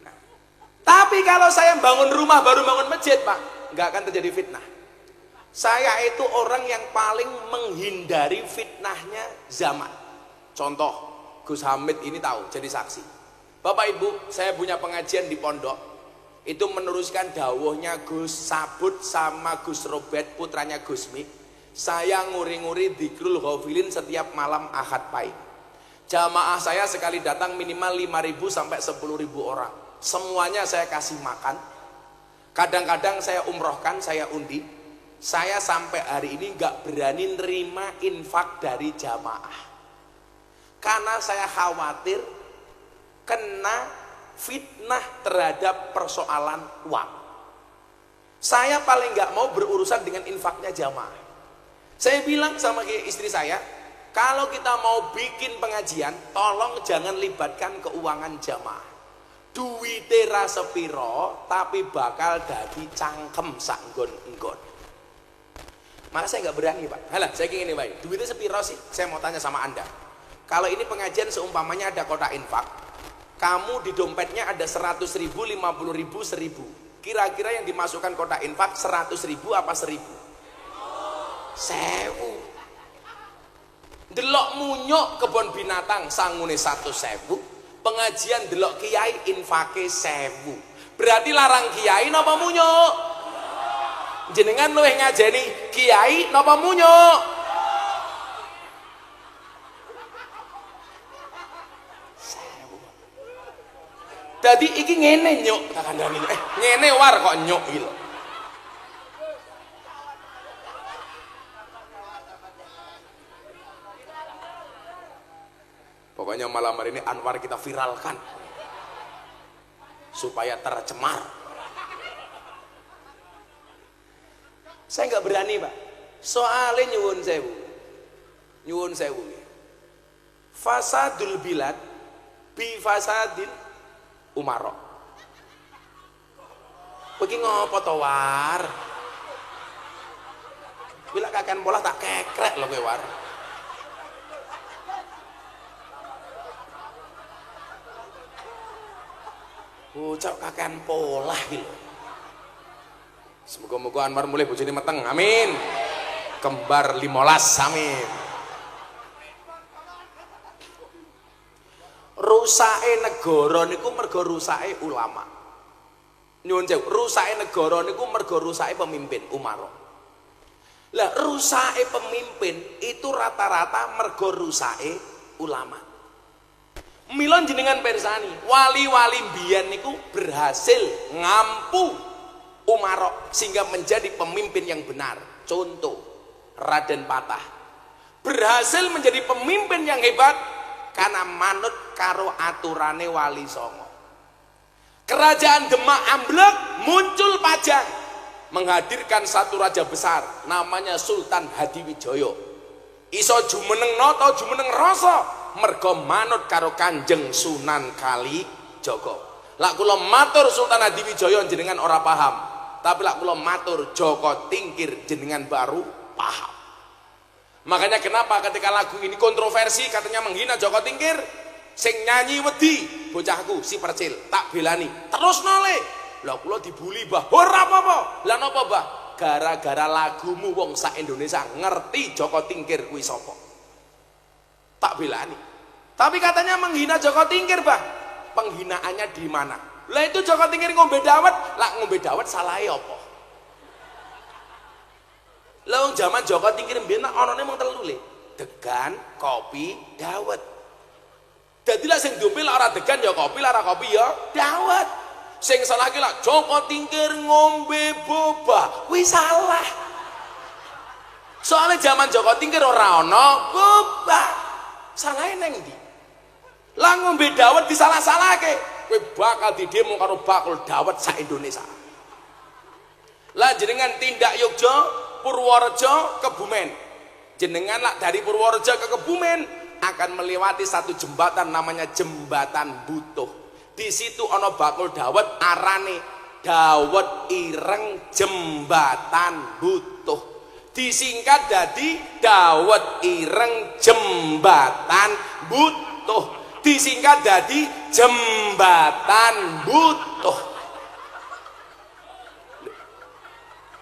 Nah, tapi kalau saya bangun rumah baru bangun masjid, Pak, nggak akan terjadi fitnah. Saya itu orang yang paling menghindari fitnahnya zaman. Contoh, Gus Hamid ini tahu, jadi saksi. Bapak Ibu, saya punya pengajian di pondok, itu meneruskan dawuhnya Gus Sabut sama Gus Robert, putranya Gus Mik. Saya nguri-nguri Dzikrul Ghafilin setiap malam Ahad Pahing. Jamaah saya sekali datang minimal 5.000 sampai 10.000 orang. Semuanya saya kasih makan. Kadang-kadang saya umrohkan, saya undi. Saya sampai hari ini nggak berani nerima infak dari jamaah. Karena saya khawatir kena fitnah terhadap persoalan uang. Saya paling nggak mau berurusan dengan infaknya jamaah. Saya bilang sama istri saya, kalau kita mau bikin pengajian, tolong jangan libatkan keuangan jamaah. Duwite ra sepiro, tapi bakal dadi cangkem sak nggon-nggon. Maka saya nggak berani, Pak. Halah, saya ingin ini, Pak. Duitnya sepiro sih? Saya mau tanya sama Anda. Kalau ini pengajian seumpamanya ada kotak infak, kamu di dompetnya ada 100.000, 50.000, 1.000. Kira-kira yang dimasukkan kotak infak 100.000 apa 1.000? 1.000. Delok munyuk kebon binatang sangune 100.000, pengajian delok kiai infake 1.000. Berarti larang kiai napa munyuk? Jenengan luwih ngajeni kiai napa munyuk? Dadi iki ngene nyuk tak kandhani. Ngene war kok nyuk iki lho. Pokoknya malam hari ini Anwar kita viralkan supaya tercemar. Saya nggak berani, Pak. Soalnya nyuwun sewu. Fasadul bilad bi fasadil umaro. Bagi ngopo to war? Bila kakean bola tak kekrek lho kowe war. Ucap kakean pola gitu. Semoga-moga Anwar mulai bojone meteng. Amin. Kembar 15. Amin. Rusake negara niku mergo rusake ulama. Nyuwun sewu, rusake negara niku mergo rusake pemimpin umaro. Lah rusake pemimpin itu rata-rata mergo rusake ulama. Milon jenengan persani, wali-wali mbiyen niku berhasil ngampu umarok sehingga menjadi pemimpin yang benar. Contoh, Raden Patah berhasil menjadi pemimpin yang hebat karena manut karo aturane Wali Songo. Kerajaan Demak amblek, muncul Pajang menghadirkan satu raja besar namanya Sultan Hadiwijoyo. Iso jumeneng nata jumeneng rasa mergo manut karo Kanjeng Sunan Kalijaga. Lak kula matur Sultan Hadiwijoyo jenengan ora paham, tapi lak kula matur Joko Tingkir jenengan baru paham. Makanya kenapa ketika lagu ini kontroversi katanya menghina Joko Tingkir, sing nyanyi wedi bocahku si Percil tak belani terus nole. Lah kula dibuli, Mbah. Ora apa-apa. Lah napa, Mbah? Gara-gara lagumu wong sak Indonesia ngerti Joko Tingkir kuwi sapa. Tak belani. Tapi katanya menghina Joko Tingkir, Bah. Penghinaannya di mana? Lah itu Joko Tingkir ngombe dawet, lah ngombe dawet salahe apa? Lah wong jaman Joko Tingkir mbiyen anane mung telu le. Degan, kopi, dawet. Dadi lek sing diombe lek ora degan ya kopi, lek ora kopi ya dawet. Sing salah ki lek Joko Tingkir ngombe boba, kuwi salah. Soalnya zaman Joko Tingkir ora ana boba. Salahe neng ndi? Lah ngombe dawet disalah-salahke. Kowe bakal didemo karo bakul dawet sak Indonesia. Lah jenengan tindak Yogya, Purworejo, Kebumen. Jenengan lah dari Purworejo ke Kebumen akan melewati satu jembatan namanya Jembatan Butuh. Di situ ono bakul dawet arane dawet ireng Jembatan Butuh. Disingkat jadi dawet ireng Jembatan Butuh. Disingkat jadi Jembatan Butuh.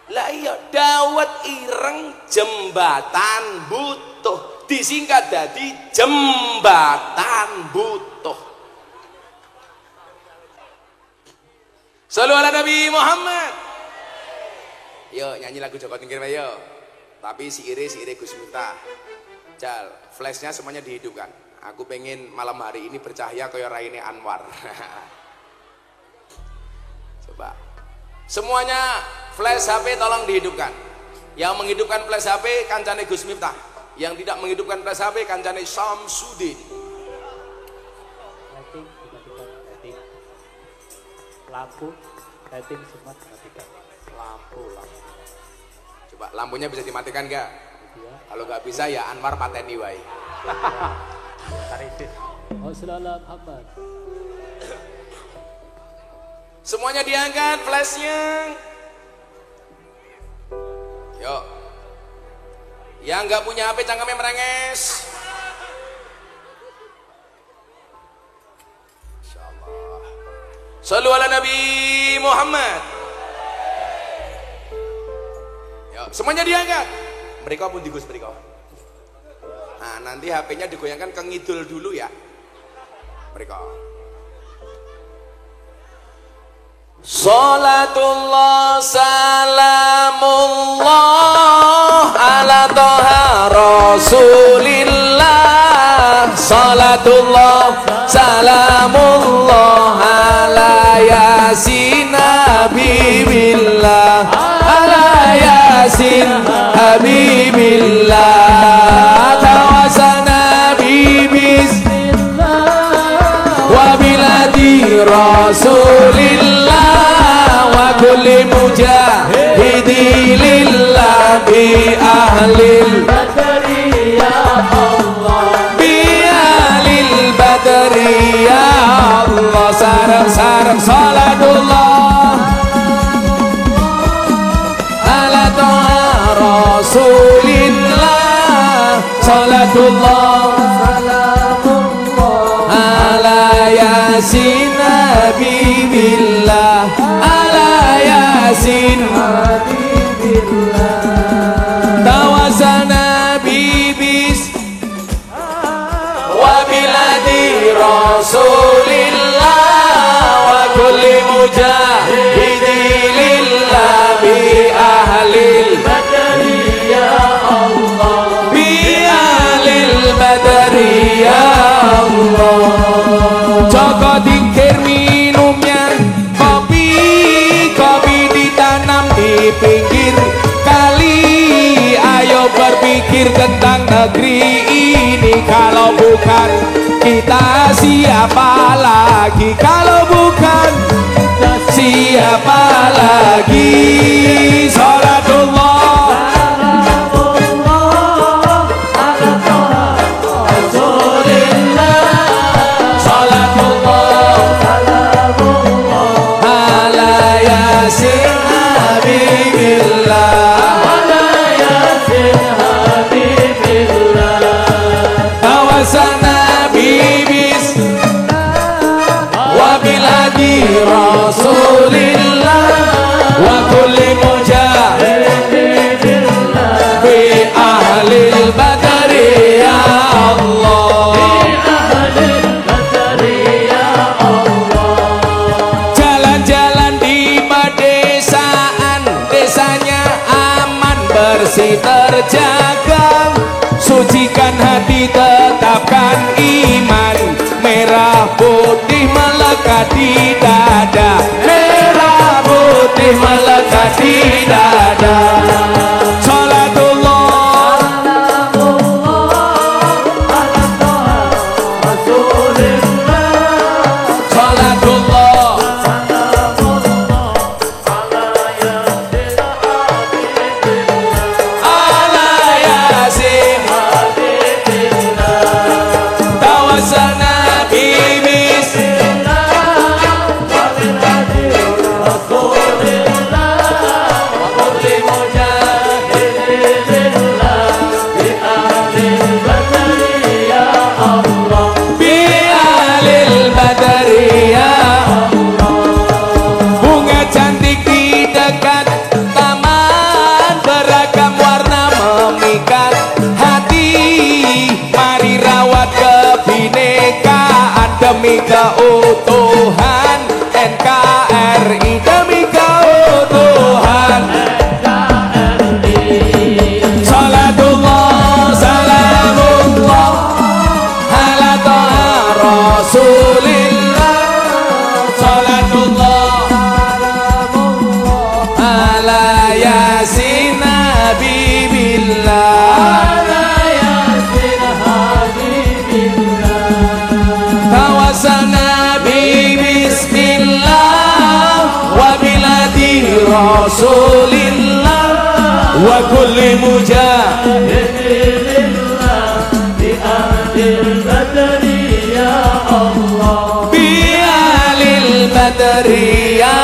Lah iya dawet ireng Jembatan Butuh. Disingkat jadi Jembatan Butuh. Shallu ala Nabi Muhammad. Yo nyanyi lagu Joko Tingkir yo. Tapi si Ire Gus Miftah. Jal, flashnya semuanya dihidupkan. Aku pengen malam hari ini bercahaya kayak Raine Anwar. Coba. Semuanya flash HP tolong dihidupkan. Yang menghidupkan flash HP kancane Gus Miftah. Yang tidak menghidupkan flash HP kancane Samsudin. Lighting. Lampu, lighting semua dimatikan. Lampu. Coba lampunya bisa dimatikan enggak? Ya. Kalau nggak bisa ya Anwar pateni wae. Tarisis. Wassalamualaikum Muhammad. Semuanya diangkat flashnya. Yuk. Yang nggak punya HP cangkemnya merenges. Insyaallah. Shallu ala Nabi Muhammad. Yuk, semuanya diangkat. Mereka pun digus mereka. Nah, nanti HP-nya digoyangkan ke ngidul dulu ya. Mereka. Salatullah salamullah ala toha rasulillah. Salatullah salamullah ala yasin habibillah. Ala yasin habibillah. Tawasana bibis wa biladi rasulillah. Kulli mujahidi lillah bi ahlil badri ya Allah. Bi ahlil badri ya Allah. Sarang-sarang salatullah ala toha rasulillah. Salatullah ala yasin habibillah. Yasin habibillah. Tawasana bibis wa biladi rasulillah. Wa kulli mujahidi lillah bi ahlil badri ya Allah. Bi ahlil badri ya Allah. Joko Tingkir minumnya kopi ditanam di pinggir kali. Ayo berpikir tentang negeri ini. Kalau bukan kita siapa lagi? Kalau bukan siapa lagi? Salatullah Rasulillah wa kulli mujahid bersih terjaga, sucikan hati tetapkan iman, merah putih melekat di dada, merah putih melekat di dada. Salatullah demi keutuhan NKRI, demi keutuhan NKRI. Salatullah salamullah ala ta'a rasulillah, salatullah salamullah ala yasin habibillah, Rasulillah wa kulli mujahidin bi ahlil badri ya Allah, bi ahlil badri ya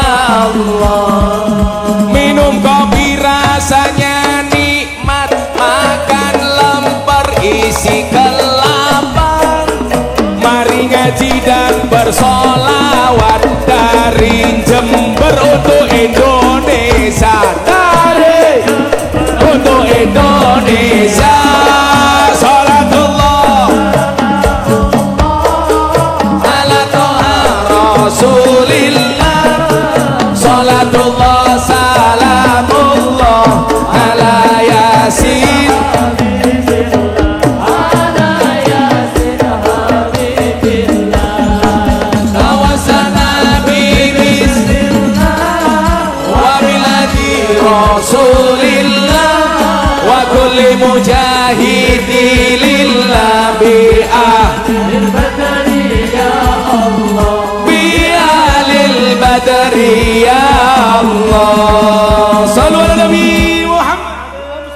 Allah. Minum kopi rasanya nikmat, makan lemper isi kelapa, mari ngaji dan bersolawat dari Jember untuk Indonesia, dari untuk Indonesia. Salatullah ala ta'a rasulillah, salatullah salamullah ala yasin Rasulillah wa kulli mujahidi lillah bi ahlil badri ya Allah, bi ahlil badri ya Allah. Sallu ala Nabi Muhammad.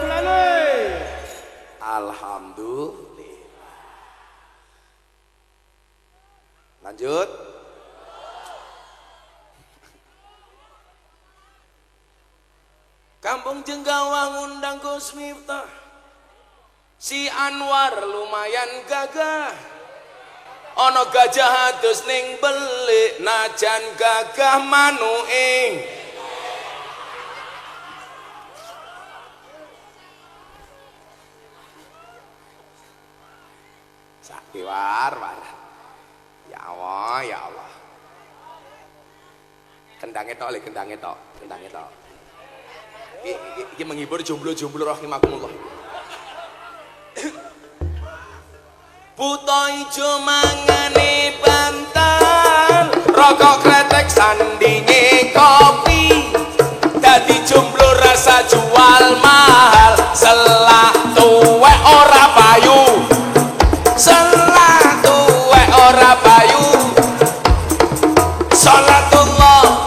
Alhamdulillah. Lanjut. Kampung Jenggawang undang Gus Miftah, si Anwar lumayan gagah, ono gajah adus ning belik, najan gagah manuing. Sakiwar war. Ya Allah, ya Allah. Kendangnya tok, kendangnya tok, kendangnya tok. Ini menghibur jomblo-jomblo rahimakumullah. Buta ijo mangane bantal, rokok kretek sandinge kopi, dadi jomblo rasa jual mahal, selak tuwek ora payu, selak tuwek ora payu. Salatullah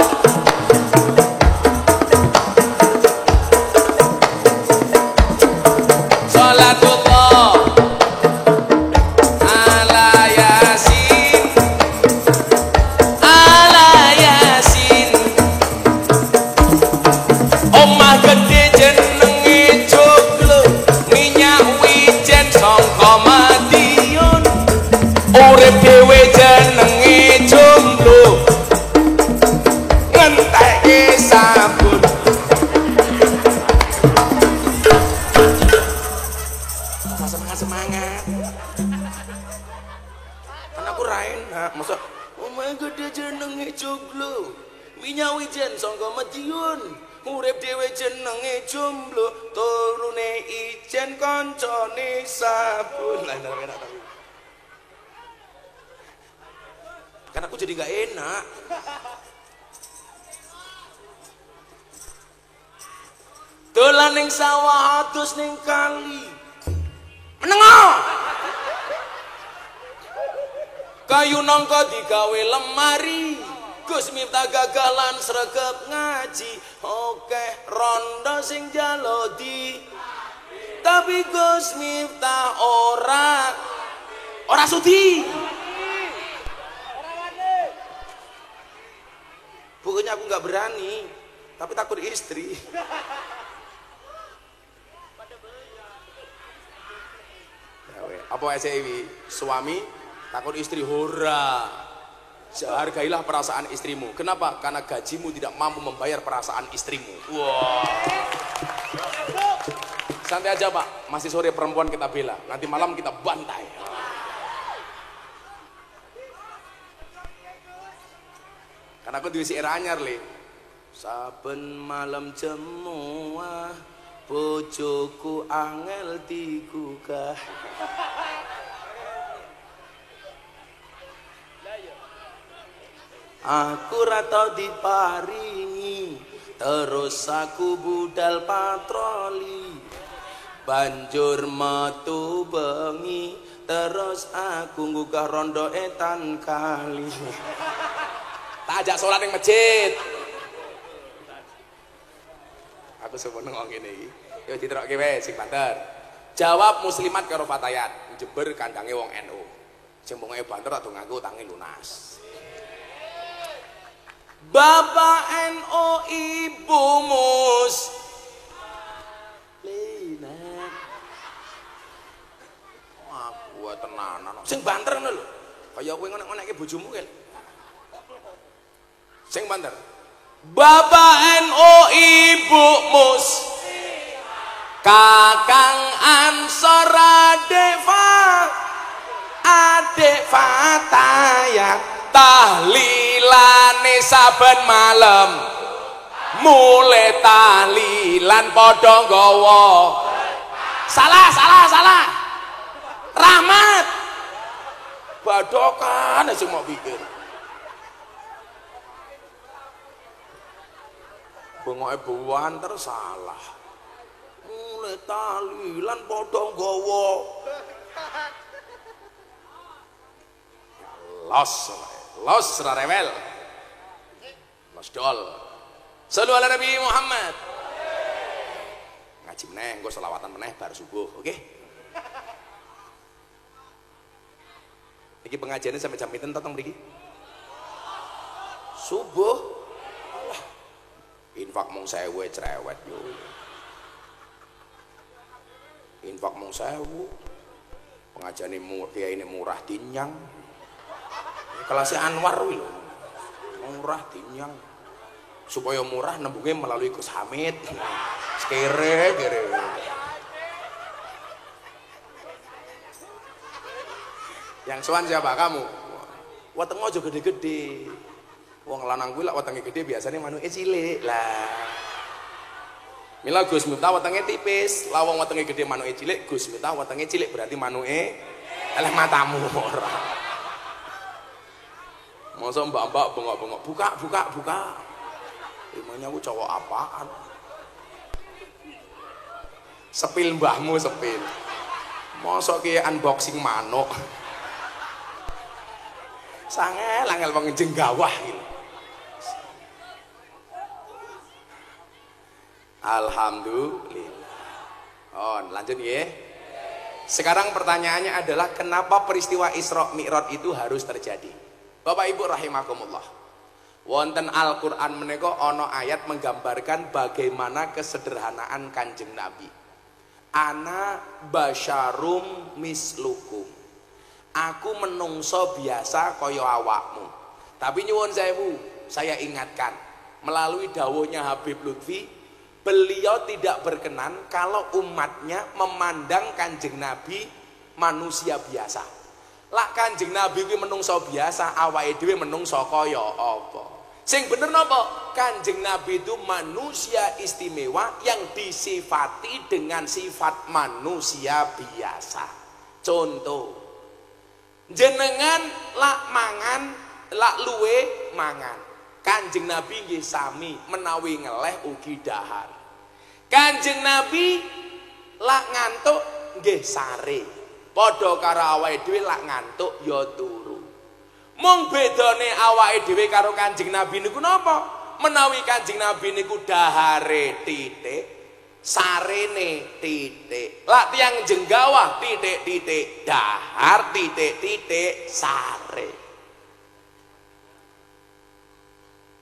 dewe jenenge jomblo, ngenteke sabun. Semangat. Kan aku rain, masa omah gede jenenge jomblo, minyak wijen sangka Madiun, urip dhewe jenenge jomblo, turune jen koncone sabun. Lah enak tapi. Karena aku jadi nggak enak. Dolan ning sawah adus ning kali. Menengo. Kayu nangka digawe lemari. Gus Miftah gagalan sregep ngaji. Oke rondo sing jalodi. Tapi Gus Miftah ora sudi. Pokoknya aku nggak berani, tapi takut istri. Apa SEW? Suami takut istri, hora. Hargailah perasaan istrimu. Kenapa? Karena gajimu tidak mampu membayar perasaan istrimu. Wow. Santai aja Pak, masih sore perempuan kita bela. Nanti malam kita bantai. Karena aku diisi era anyar le. Saben malam jemuah bojoku angel digugah. Aku ratau diparingi, terus aku budal patroli. Banjur metu bengi, terus aku nggugah rondo etan kali. Tak ajak sholat yang masjid. Aku sebenarnya ngomong ini. Yo diterokke wae sing banter. Jawab muslimat karo fatayat, Jember kandange wong NU. Sing wong banter atuh nganggo tangi lunas. Bapak NU Ibu Mus Lina. Aku tenanan. Sing banter ngono lho. Kaya kowe ngonek-ngonekke bojomu kan. Sing banter. Bapak NU Ibu Mus Kakang Ansor Adek Fatayat tahlilane saben malam mulai tahlilan padha nggawa salah Rahmat badokan sing mau pikir bengoke buan terus salah mulai tahlilan padha nggawa los rarewel los dol sallu ala Nabi Muhammad ngaji meneh engko selawatan meneh bar subuh oke iki pengajiannya sampai jam pinten totong mriki subuh Allah infak mung 1000 cerewet yo infak mung 1000 pengajiane kiai ini murah dinyang kelasnya Anwar lho murah dinyang supaya murah nembungnya melalui Gus Hamid kere yang sowan siapa kamu weteng aja gede-gede wong lanang kuwi lak wetenge gede biasanya manuke cilik lah mila Gus Miftah wetenge tipis lah wong wetenge gede manuke cilik Gus Miftah wetenge cilik berarti manuke eleh matamu ora masa mbak-mbak bengok-bengok buka emangnya aku cowok apaan sepil mbahmu sepil masa kayak unboxing manuk angel wong jenggawah gitu. Alhamdulillah. Oh, lanjut ya. Sekarang pertanyaannya adalah kenapa peristiwa Isra Mi'raj itu harus terjadi? Bapak Ibu rahimakumullah. Wonten Al-Qur'an menika ana ayat menggambarkan bagaimana kesederhanaan Kanjeng Nabi. Ana basyarum mislukum. Aku menungso biasa kaya awakmu. Tapi nyuwun sewu, saya ingatkan melalui dawuhnya Habib Lutfi, beliau tidak berkenan kalau umatnya memandang Kanjeng Nabi manusia biasa. Lak Kanjeng Nabi kuwi menungso biasa, awake dhewe menungso kaya apa? Sing bener napa? Kanjeng Nabi itu manusia istimewa yang disifati dengan sifat manusia biasa. Contoh, jenengan lak mangan, lak luwe mangan. Kanjeng Nabi nggih sami menawi ngeleh ugi dahar. Kanjeng Nabi lak ngantuk nggih sare. Padha karo awake dhewe lak ngantuk ya turu. Mung bedane awake dhewe karo Kanjeng Nabi niku napa? Menawi Kanjeng Nabi niku dahare titik, sarene titik. Lak tiyang jenggawah titik-titik dahar, titik-titik sare.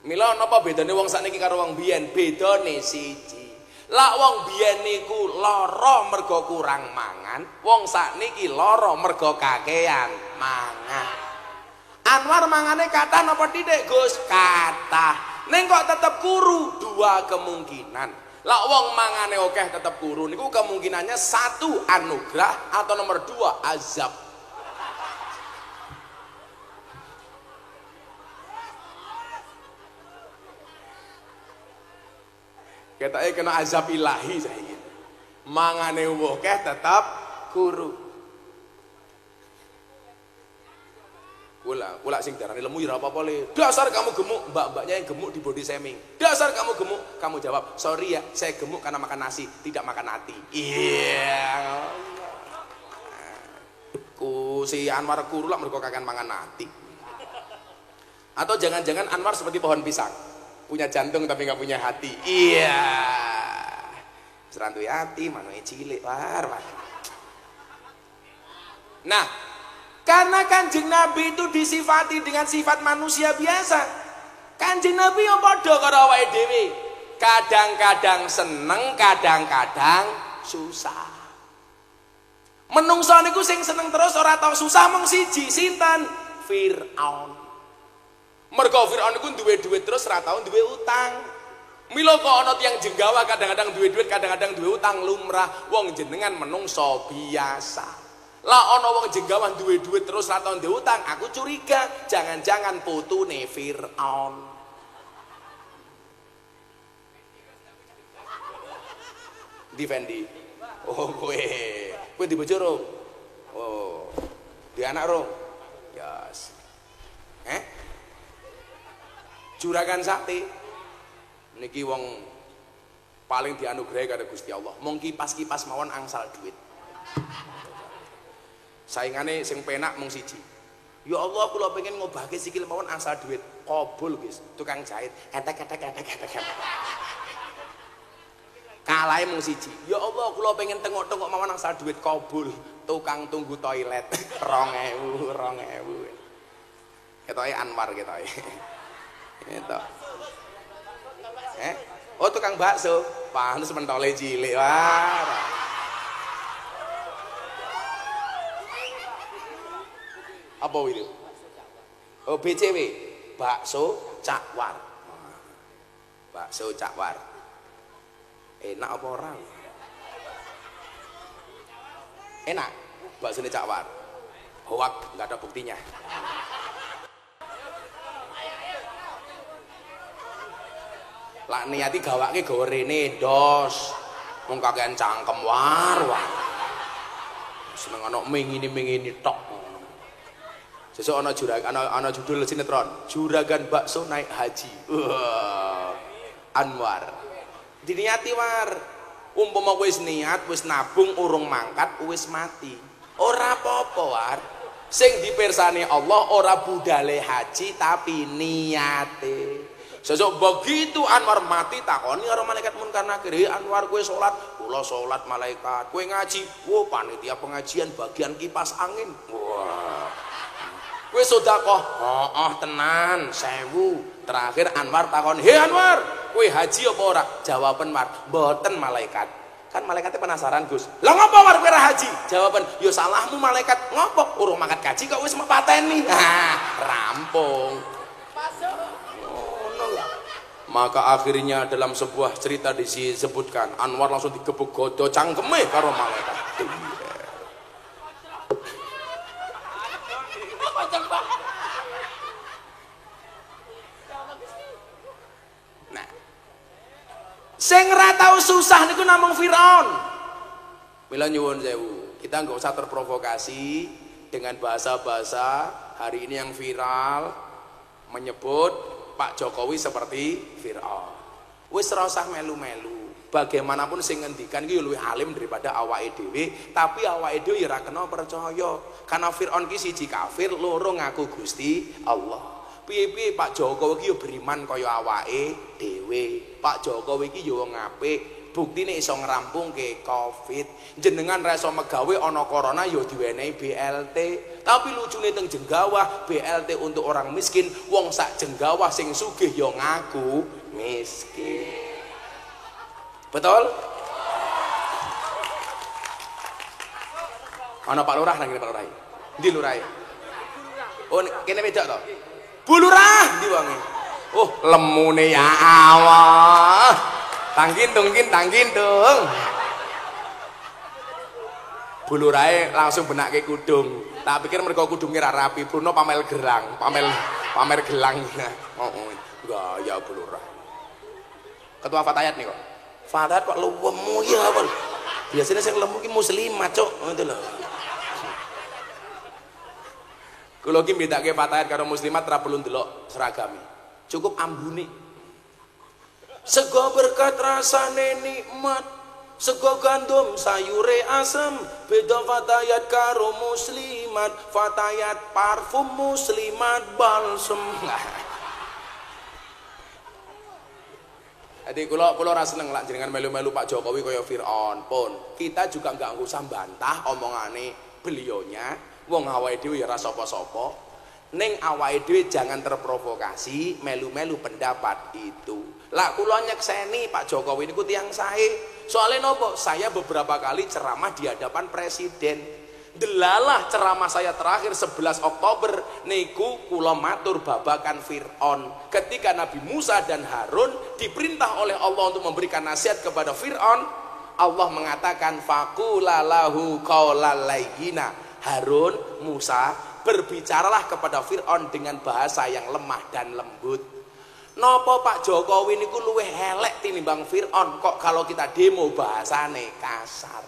Mila napa bedane wong sakniki karo wong biyen? Bedane siji. Lak wong biyen niku lara mergo kurang mangan, wong sakniki lara mergo kakean mangan. Anwar mangane kathah napa titik, Gus? Kathah. Ning kok tetep kuru? Dua kemungkinan. Lak wong mangane akeh tetep kuru niku kemungkinannya satu anugerah atau nomor dua azab. Ketake kena azab ilahi saiki. Mangane akeh tetep kuru. Kula sing darani lemu ya apa-apa le. Dasar kamu gemuk, mbak-mbaknya yang gemuk di body shaming. Dasar kamu gemuk, kamu jawab, "Sorry ya, saya gemuk karena makan nasi, tidak makan hati." Iya. Ku si Anwar kuru lah mergo kakan mangan hati. Atau jangan-jangan Anwar seperti pohon pisang, punya jantung tapi nggak punya hati. Iya. Serantui hati, manuke cilik war. Nah, karena Kanjeng Nabi itu disifati dengan sifat manusia biasa. Kanjeng Nabi yang padha karo awake dhewe. Kadang-kadang seneng, kadang-kadang susah. Menungso niku sing seneng terus ora tau susah mung siji, sinten? Firaun. Mergo Firaun niku duwe duit terus ora tau duwe utang. Mila kok ana tiyang jenggawah kadang-kadang duwe duit, kadang-kadang duwe utang lumrah. Wong jenengan menungso biasa. Lah ana wong jenggawah duwe duit terus ra tau ndek utang, aku curiga jangan-jangan putune Firaun. Defendi. Oh kowe di bojo rong. Oh. Di anak rong. Yes. Juragan sakti. Niki wong paling dianugerahi karo Gusti Allah. Mung kipas-kipas mawon angsal duit. Saingane sing penak mung siji. Ya Allah, kula pengen ngobahke sikil mawon angsal duit. Kobul, guys. Tukang jahit. Etek. Kalahe mung siji. Ya Allah, kula pengen tengok-tengok mawon angsal duit. Kobul. Tukang tunggu toilet. 2000. Ketoke Anwar ketoke. Eto. Oh, tukang bakso. Pantes mentole cilik. Wah. Apa itu? Oh, BCW, bakso cakwar. Bakso cakwar. Enak apa orang? Enak, bakso ini cakwar. Hoak, nggak ada buktinya. Lah niati gawake gawe rene dos. Wong kakean cangkem war. Seneng ana mengini tok. Sesuk ana judul sinetron, Juragan Bakso Naik Haji. Anwar. Diniati war. Umpama wis niat, wis nabung urung mangkat, wis mati. Ora apa-apa war. Sing dipirsani Allah ora budale haji tapi niate. Sesuk begitu Anwar mati takoni karo malaikat munkar nakir, "Anwar kowe salat?" "Kula salat malaikat." "Kowe ngaji?" "Oh, panitia pengajian bagian kipas angin." Wah. "Kowe sedekah?" "Heeh, tenan, 1000. Terakhir Anwar takon, "Hei Anwar, kowe haji apa ora?" Jawaban Anwar, "Mboten malaikat." Kan malaikatnya penasaran, Gus. "Lah ngopo War kowe ora haji?" Jawaban, "Ya salahmu malaikat. Ngopo urung mangkat kaji kok wis mepateni." Nah, rampung. Maka akhirnya dalam sebuah cerita disebutkan Anwar langsung digebuk godo cangkeme karo malaikat. Sing ora tau susah niku namung Firaun. Mila nyuwun sewu, kita nggak usah terprovokasi dengan bahasa-bahasa hari ini yang viral menyebut Pak Jokowi seperti Firaun. Wis ora usah melu-melu. Bagaimanapun sing ngendikan iki luwih alim daripada awake dhewe, tapi awake dhewe ya ora kena percaya. Karena Firaun ki siji kafir, loro ngaku Gusti Allah. Piye-piye Pak Jokowi iki yo beriman kaya awake dhewe. Pak Jokowi iki yo wong apik, buktine iso ngrampungke Covid. Jenengan ra iso megawe ana corona yo diwenehi BLT. Tapi lucune teng Jenggawah, BLT untuk orang miskin, wong sak Jenggawah sing sugih yo ngaku miskin. Betul? Ana Pak Lurah nang kene Pak Lurah. Endi Lurah? Oh kene wedok to? Bu Lurah ndi wonge? Oh, lemune ya Allah. Tangkintung. Bu Lurahe langsung benake kudung. Tak pikir mereka kudunge ra rapi, Bruno pamer gelang. Oh, enggak ya Bu Lurah. Ketua Fatayat nih kok. Fatayat kok lemu ya apa? Biasanya sing lemu ki muslimat, Cuk. Ngono lho. Kula ki mbedake Fatayat karo muslimat ra perlu ndelok seragame. Cukup ambune. Sego berkat rasane nikmat, sego gandum sayure asem, beda Fatayat karo muslimat, Fatayat parfum muslimat balsem. Jadi kula ora seneng lak jenengan melu-melu Pak Jokowi kaya Firaun pun. Kita juga enggak usah bantah omongane beliaunya. Wong awake dhewe ya ora sapa-sapa. Ning awake dhewe jangan terprovokasi melu-melu pendapat itu. Lah kula nyekseni Pak Jokowi niku tiyang sae. Soalnya nopo? Saya beberapa kali ceramah di hadapan presiden. Delalah ceramah saya terakhir 11 Oktober niku kula matur babakan Firaun. Ketika Nabi Musa dan Harun diperintah oleh Allah untuk memberikan nasihat kepada Firaun, Allah mengatakan faqula lahu qaulal layyina. Harun, Musa, berbicaralah kepada Firaun dengan bahasa yang lemah dan lembut. Nopo Pak Jokowi niku luwih elek tinimbang Firaun, kok kalau kita demo bahasane kasar.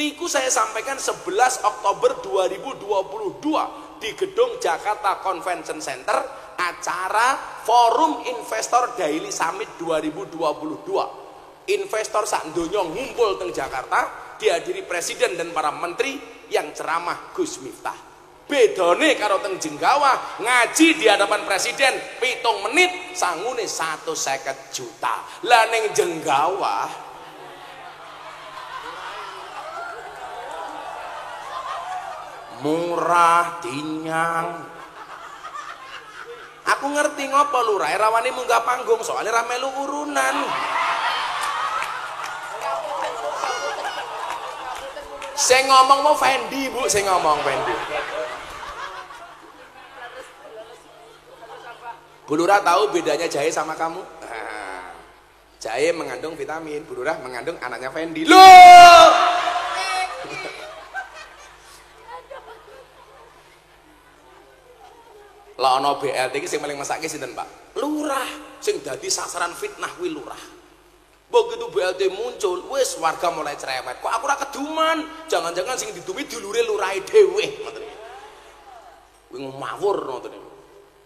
Niku saya sampaikan 11 Oktober 2022 di gedung Jakarta Convention Center, acara Forum Investor Daily Summit 2022. Investor sak donya ngumpul teng Jakarta, dihadiri presiden dan para menteri yang ceramah Gus Miftah. Bedone karo teng Jenggawah ngaji di hadapan presiden 7 menit sangune 150 juta. Lah ning Jenggawah murah dinyang. Aku ngerti ngopo Lurah rawane munggah panggung soalnya ra melu urunan. Saya ngomong mau Fendi Bu, saya ngomong Fendi. Bu Lurah tahu bedanya jahe sama kamu? Nah, jahe mengandung vitamin, Bu Lurah mengandung anaknya Fendi. Loh! Lah ono BLT iki sing paling mesake sinten, Pak? Lurah. Sing dadi sasaran fitnah kuwi Lurah. Begitu BLT muncul, wis warga mulai cerewet. Kok aku ora keduman? Jangan-jangan sing didumi dulure lurahe dhewe. Ngoten iki. Kuwi ngawur ngoten niku.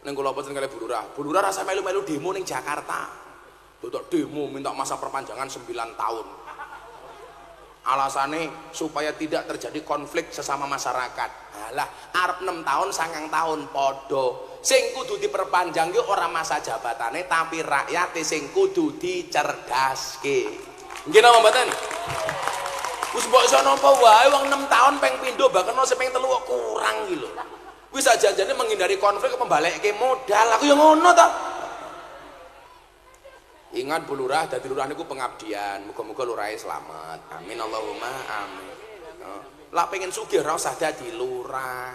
Ning kula pesen kali Bu Lurah. Bu Lurah rasa melu-melu demo ning Jakarta. Untuk demo minta masa perpanjangan 9 tahun. Alasannya supaya tidak terjadi konflik sesama masyarakat. Alah, arep 6 tahun 9 tahun podo. Sing kudu diperpanjang yo ora masa jabatane tapi rakyat sing kudu dicerdaske. Nggih napa mboten? Wis mbok iso napa wae wong 6 tahun peng pindho bahkan ono sing peng 3 kok kurang iki lho. Wis aja-ajane menghindari konflik pembalekke modal. Aku yo ngono to. Ingat Bu Lurah, dadi lurah niku pengabdian. Muga-muga lurahe selamat. Amin Allahumma amin. Lah pengen sugih ora usah dadi lurah.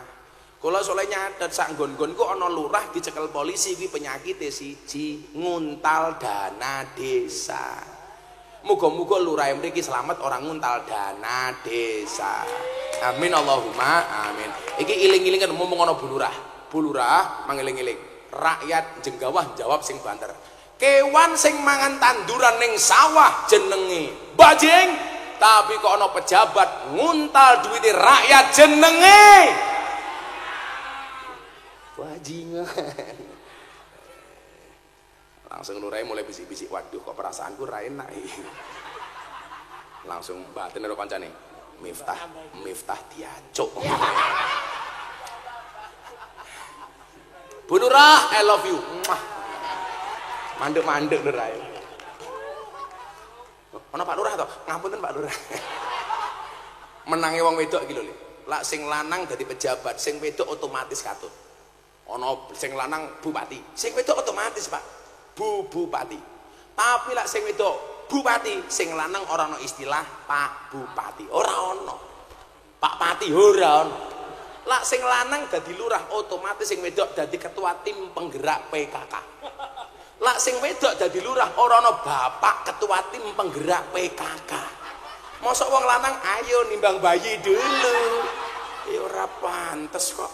Kula soalnya nyatet sak nggon-nggon ku ana lurah dicekel polisi kuwi penyakite siji, nguntal dana desa. Muga-muga lurah mriki selamat orang nguntal dana desa. Amin Allahumma amin. Iki iling-ilingan ngomong ana Bu Lurah. Bu Lurah mangeling-eling. Rakyat Jenggawah jawab sing banter. Kewan sing mangan tanduran ning sawah jenenge bajing, tapi kok ana pejabat nguntal duwite rakyat jenenge bajingan. Langsung lurai mulai bisik-bisik, waduh kok perasaanku ra enak iki. Langsung batin karo kancane, Miftah diacuk. Bu Nurah, I love you. Mandek-mandek Nurah. Ana Pak Lurah to? Ngapunten Pak Lurah. Menange wong wedok iki lho. Lak sing lanang dadi pejabat, sing wedok otomatis katut. Ana sing lanang bupati, sing wedok otomatis Pak Bupati. Tapi lak sing wedok bupati, sing lanang ora ana istilah Pak Bupati. Ora ana. Pak Pati ora ana. Lak sing lanang dadi lurah otomatis sing wedok dadi ketua tim penggerak PKK. Lak sing wedok dadi lurah ora ana bapak ketua tim penggerak PKK. Mosok wong lanang ayo nimbang bayi dulu. Ya ora pantes kok.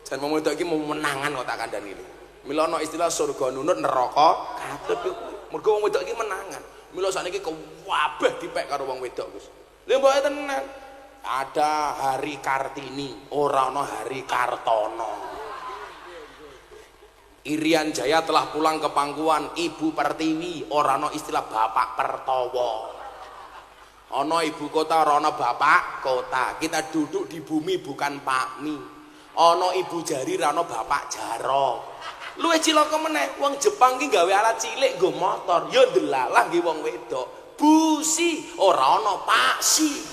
Jan wong wedok iki mau menangan kok tak kandhani iki. Mila ana istilah surga nunut neraka katut mergo wong wedok iki menangan. Mila sakniki kewabeh dipek karo wong wedok Gus. Lha mbok tenan. Ada Hari Kartini, ora ana Hari Kartono. Irian Jaya telah pulang ke pangkuan Ibu Pertiwi, ora ana istilah Bapak Pertowo. Ana ibu kota, ora ana bapak kota. Kita duduk di bumi bukan pakmi. Ana ibu jari, ora ana bapak jaro. Luwih cilaka meneh, wong Jepang ki gawe alat cilik nggo motor, ya ndelalah nggih wong wedok. Busi, ora ana paksi.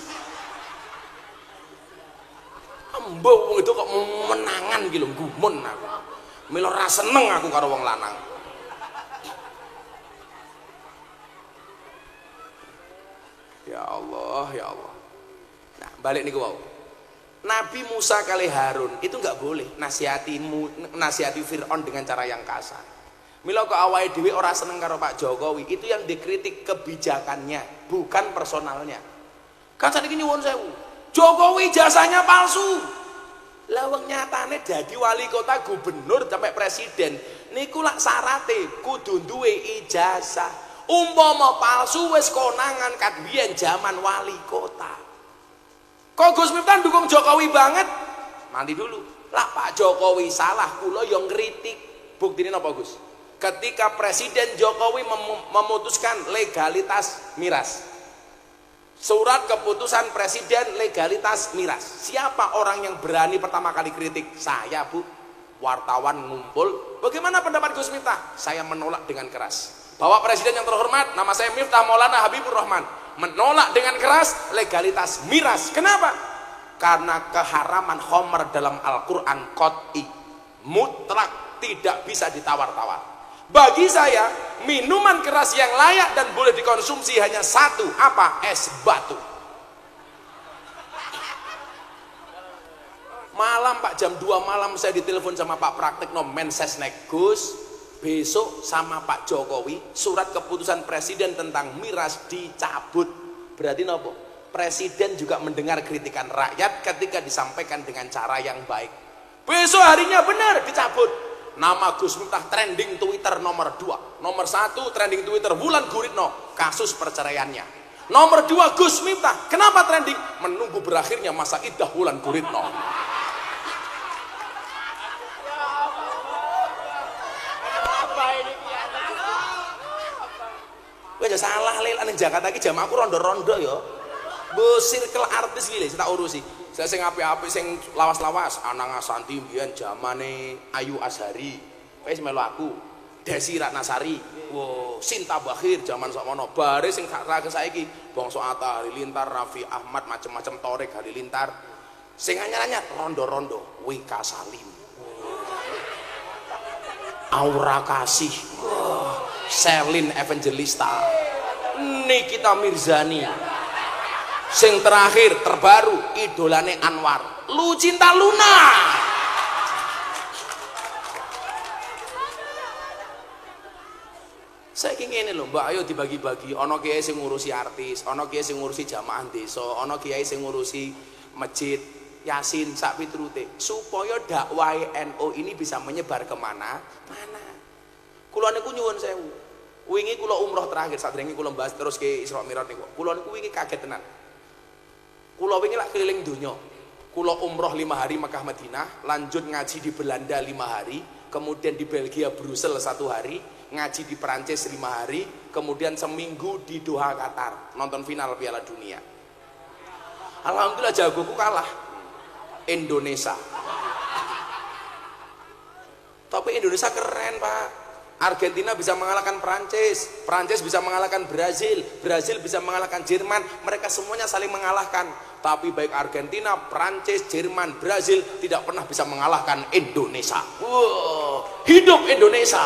Mbok wong itu kok menangan iki lho, gumun aku. Mila ra seneng aku karo wong lanang. Ya Allah, ya Allah. Nah, balik niku wau. Nabi Musa kali Harun itu nggak boleh nasihati Fir'aun dengan cara yang kasar. Mila kok awake dhewe ora seneng karo Pak Jokowi, itu yang dikritik kebijakannya, bukan personalnya. Kan sakniki nyuwun sewu. Jokowi jasanya palsu. Lawang nyatane dadi wali kota, gubernur sampai presiden niku lak syarate kudu duwe ijazah. Umpama palsu wis konangan kat biyen zaman wali kota. Kok Gus Miftah dukung Jokowi banget? Nanti dulu. Lah Pak Jokowi salah, kula yang ngritik. Buktine napa Gus? Ketika Presiden Jokowi memutuskan legalitas miras. Surat keputusan Presiden legalitas miras. Siapa orang yang berani pertama kali kritik? Saya Bu. Wartawan ngumpul. Bagaimana pendapat Gus Miftah? Saya menolak dengan keras. Bapak Presiden yang terhormat, nama saya Miftah Maulana Habibur Rahman, menolak dengan keras legalitas miras. Kenapa? Karena keharaman khamr dalam Al-Quran qat'i, mutlak, tidak bisa ditawar-tawar. Bagi saya, minuman keras yang layak dan boleh dikonsumsi hanya satu, apa? Es batu. Malam Pak, jam 2 malam saya ditelepon sama Pak Praktekno Mensesnek, Gus, besok sama Pak Jokowi surat keputusan Presiden tentang miras dicabut. Berarti nopo? Presiden juga mendengar kritikan rakyat ketika disampaikan dengan cara yang baik. Besok harinya benar dicabut. Nama Gus Miftah trending Twitter nomor 2. Nomor 1 trending Twitter Wulan Guritno, kasus perceraiannya. Nomor 2 Gus Miftah. Kenapa trending? Menunggu berakhirnya masa iddah Wulan Guritno. Wah salah lil ning Jakarta iki jam aku rondo-rondo ya. Bu circle artis iki lho tak urusi. Saya sing apik-apik sing lawas-lawas, Anang Asanti mbiyen zamane Ayu Azhari. Wis melu aku. Desi Ratnasari. Wo, Sinta Bakhir zaman sakmono. Bare sing gak ra saiki Bangsa Atta Halilintar, Raffi Ahmad, macem-macem Torik Halilintar. Sing anyar-anyar rondo-rondo, Wika Salim. Aura Kasih. Selin Evangelista, Nikita Mirzani, sing terakhir terbaru idolane Anwar, Lucinta Luna. Saya ingin lho Mbak, ayo dibagi-bagi. Ono kiai sing ngurusi artis, ono kiai sing ngurusi jamaah desa, ono kiai sing ngurusi masjid, Yasin sak piturute, supaya dakwah NU ini bisa menyebar kemana-mana. Kula niku nyuwun sewu. Wingi kula umroh terakhir sadurunge kula bahas terus ke Isra Mi'raj niku. Kula niku wingi kaget tenan. Kula wingi lak keliling donya. Kula umroh 5 hari Mekah Madinah, lanjut ngaji di Belanda 5 hari, kemudian di Belgia Brussel 1 hari, ngaji di Perancis 5 hari, kemudian seminggu di Doha Qatar nonton final Piala Dunia. Alhamdulillah jagoku kalah Indonesia. Tapi Indonesia keren Pak. Argentina bisa mengalahkan Prancis, Prancis bisa mengalahkan Brazil, Brazil bisa mengalahkan Jerman. Mereka semuanya saling mengalahkan. Tapi baik Argentina, Prancis, Jerman, Brazil tidak pernah bisa mengalahkan Indonesia. Wow, hidup Indonesia.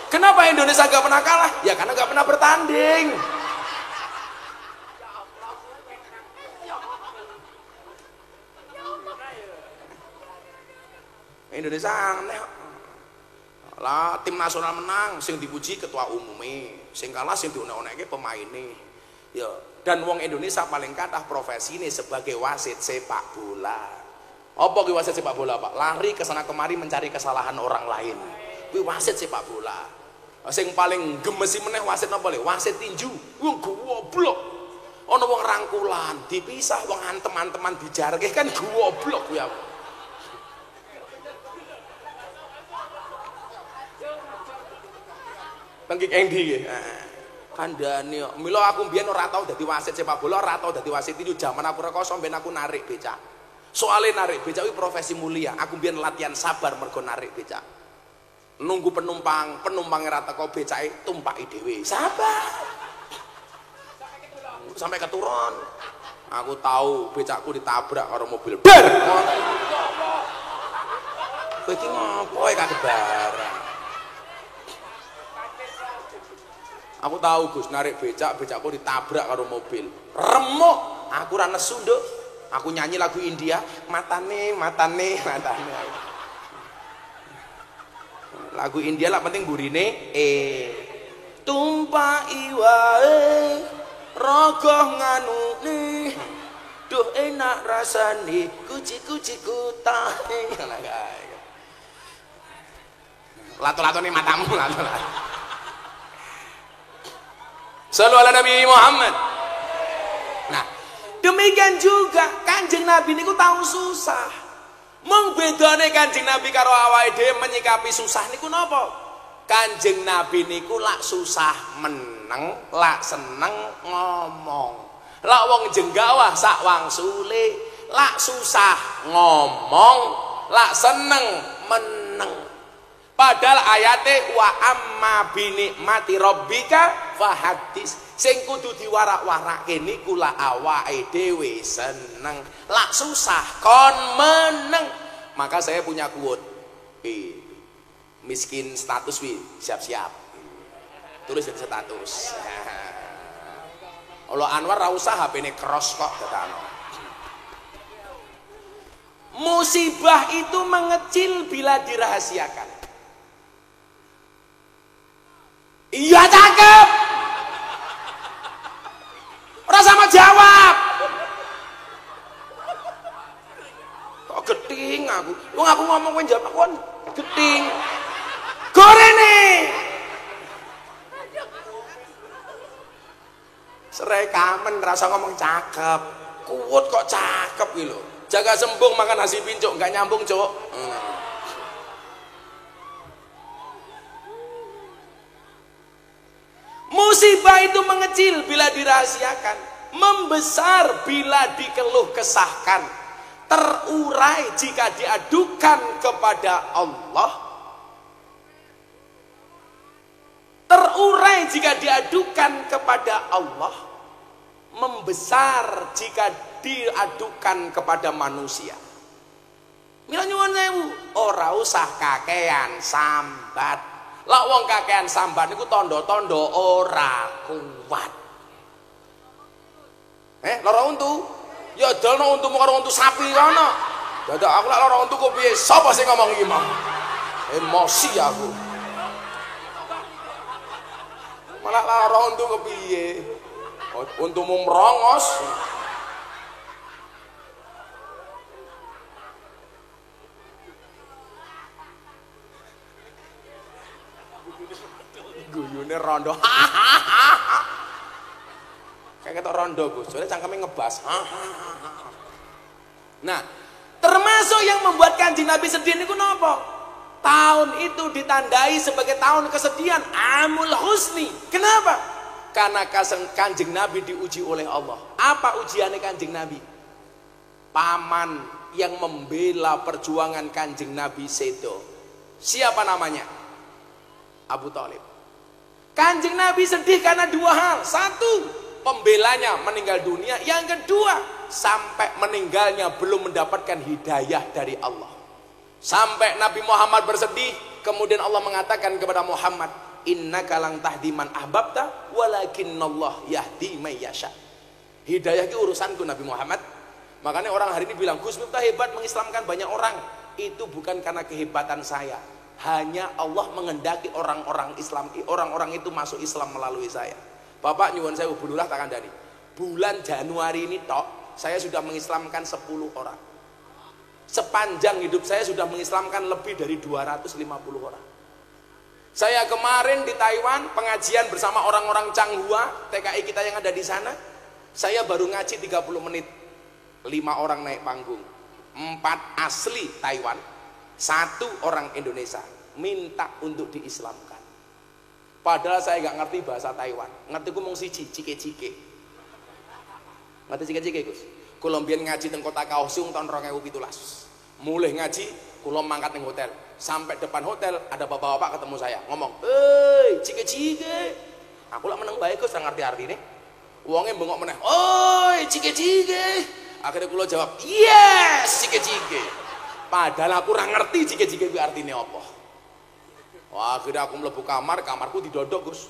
Kenapa Indonesia gak pernah kalah? Ya karena gak pernah bertanding. Indonesia aneh. Lah tim nasional menang sing dipuji ketua umumnya, sing kalah sing dionek-onekke pemainnya. Ya, dan wong Indonesia paling kathah profesine sebagai wasit sepak bola. Apa ki wasit sepak bola, Pak? Lari ke sana kemari mencari kesalahan orang lain. Kuwi wasit sepak bola. Sing paling gemesi meneh wasit napa le? Wasit tinju. Wong goblok. Ana wong rangkulan, dipisah wong antem-anteman dijarke kan goblok kuwi apa. Tengki endi nggih. Kandhane mila aku mbiyen ora tau dadi wasit sepak bola, ora tau dadi wasit tinju. Jaman aku rekoso mben aku narik becak. Soale narik becak kuwi profesi mulia. Aku mbiyen latihan sabar mergo narik becak. Nunggu penumpang, penumpange ra teko becake tumpaki dhewe. Sabar. Sampai keturun. Aku tahu becakku ditabrak karo mobil. Bar. Kowe iki ngopo kaget barang. Aku tahu Gus narik becak, becakku ditabrak karo mobil. Remuk, aku ra nesu nduk. Aku nyanyi lagu India, matane, matane, matane. Lagu India lah penting burine tumpaki wae rogoh nganune. Duh enak rasane kuci-kuci kutahe. Lato-latone matamu lato-lato. Sallu ala Nabi Muhammad. Nah, demikian juga Kanjeng Nabi niku tahu susah. Mung bedane Kanjeng Nabi karo awake dhewe menyikapi susah niku napa? Kanjeng Nabi niku lak susah meneng, lak seneng ngomong. Lak wong jenggawah sak wangsule, lak susah ngomong, lak seneng meneng. Padahal ayate wa amma binikmati rabbika fahadis. Sing kudu diwarak-warake niku la awake dhewe seneng. Lak susah kon meneng. Maka saya punya quote. Miskin status wi, siap-siap. Tulis di status. Allah Anwar ra usah HP-ne cross kok tetano. Musibah itu mengecil bila dirahasiakan. Iya cakep. Ora sama jawab. Kok geting aku. Wong aku ngomong kowe jawab kon geting. Gorene. Serai kamen rasa ngomong cakep. Kuwut kok cakep iki lho. Jaga sembung makan nasi pincuk enggak nyambung, Cuk. Musibah itu mengecil bila dirahasiakan, membesar bila dikeluh kesahkan, terurai jika diadukan kepada Allah, terurai jika diadukan kepada Allah, membesar jika diadukan kepada manusia. Mila nyuwun sewu, ora usah kakean sambat. Lah wong kakean sambat niku tondo-tondo ora kuat. Lara untu? Ya dalno untumu karo untu sapi kono. Dadak aku lek lara untu kok piye? Sapa sing ngomong iki mau? Emosi aku. Malah lara untu kepiye? Untumu merongos. bojone rondo. Kayak ketok rondo Gus, soalnya cangkeme ngebas. Nah, termasuk yang membuat Kanjeng Nabi sedih niku napa? Tahun itu ditandai sebagai tahun kesedihan, Amul Husni. Kenapa? Karena Kanjeng Nabi diuji oleh Allah. Apa ujiannya Kanjeng Nabi? Paman yang membela perjuangan Kanjeng Nabi sedo. Siapa namanya? Abu Thalib. Kanjeng Nabi sedih karena dua hal. Satu, pembelanya meninggal dunia. Yang kedua, sampai meninggalnya belum mendapatkan hidayah dari Allah. Sampai Nabi Muhammad bersedih, kemudian Allah mengatakan kepada Muhammad, innaka lang tahdi man ahbabta walakinnallah yahdi may yasha. Hidayah itu urusanku Nabi Muhammad. Makanya orang hari ini bilang Gus Miftah hebat mengislamkan banyak orang. Itu bukan karena kehebatan saya. Hanya Allah mengendaki orang-orang Islam, orang-orang itu masuk Islam melalui saya. Bapak nyuwun saya bululah tak kandani. Bulan Januari ini tok, saya sudah mengislamkan 10 orang. Sepanjang hidup saya sudah mengislamkan lebih dari 250 orang. Saya kemarin di Taiwan pengajian bersama orang-orang Changhua, TKI kita yang ada di sana. Saya baru ngaji 30 menit. 5 orang naik panggung. 4 asli Taiwan, 1 orang Indonesia minta untuk diislamkan. Padahal saya nggak ngerti bahasa Taiwan. Ngerti ku mung siji, cike-cike. Ngerti cike-cike Gus? Kula mbiyen ngaji teng Kota Kaohsiung tahun 2017. Mulai ngaji, kula mangkat ning hotel. Sampai depan hotel ada bapak-bapak ketemu saya, ngomong, "Hei, cike-cike." Aku lak meneng bae Gus, ora ngerti artine. Wonge bengok meneh, "Oi, cike-cike." Akhirnya kula jawab, "Yes, cike-cike." Padahal aku ora ngerti cike-cike kuwi artine apa. Wah, akhirnya aku mlebu kamar, kamarku didodok Gus.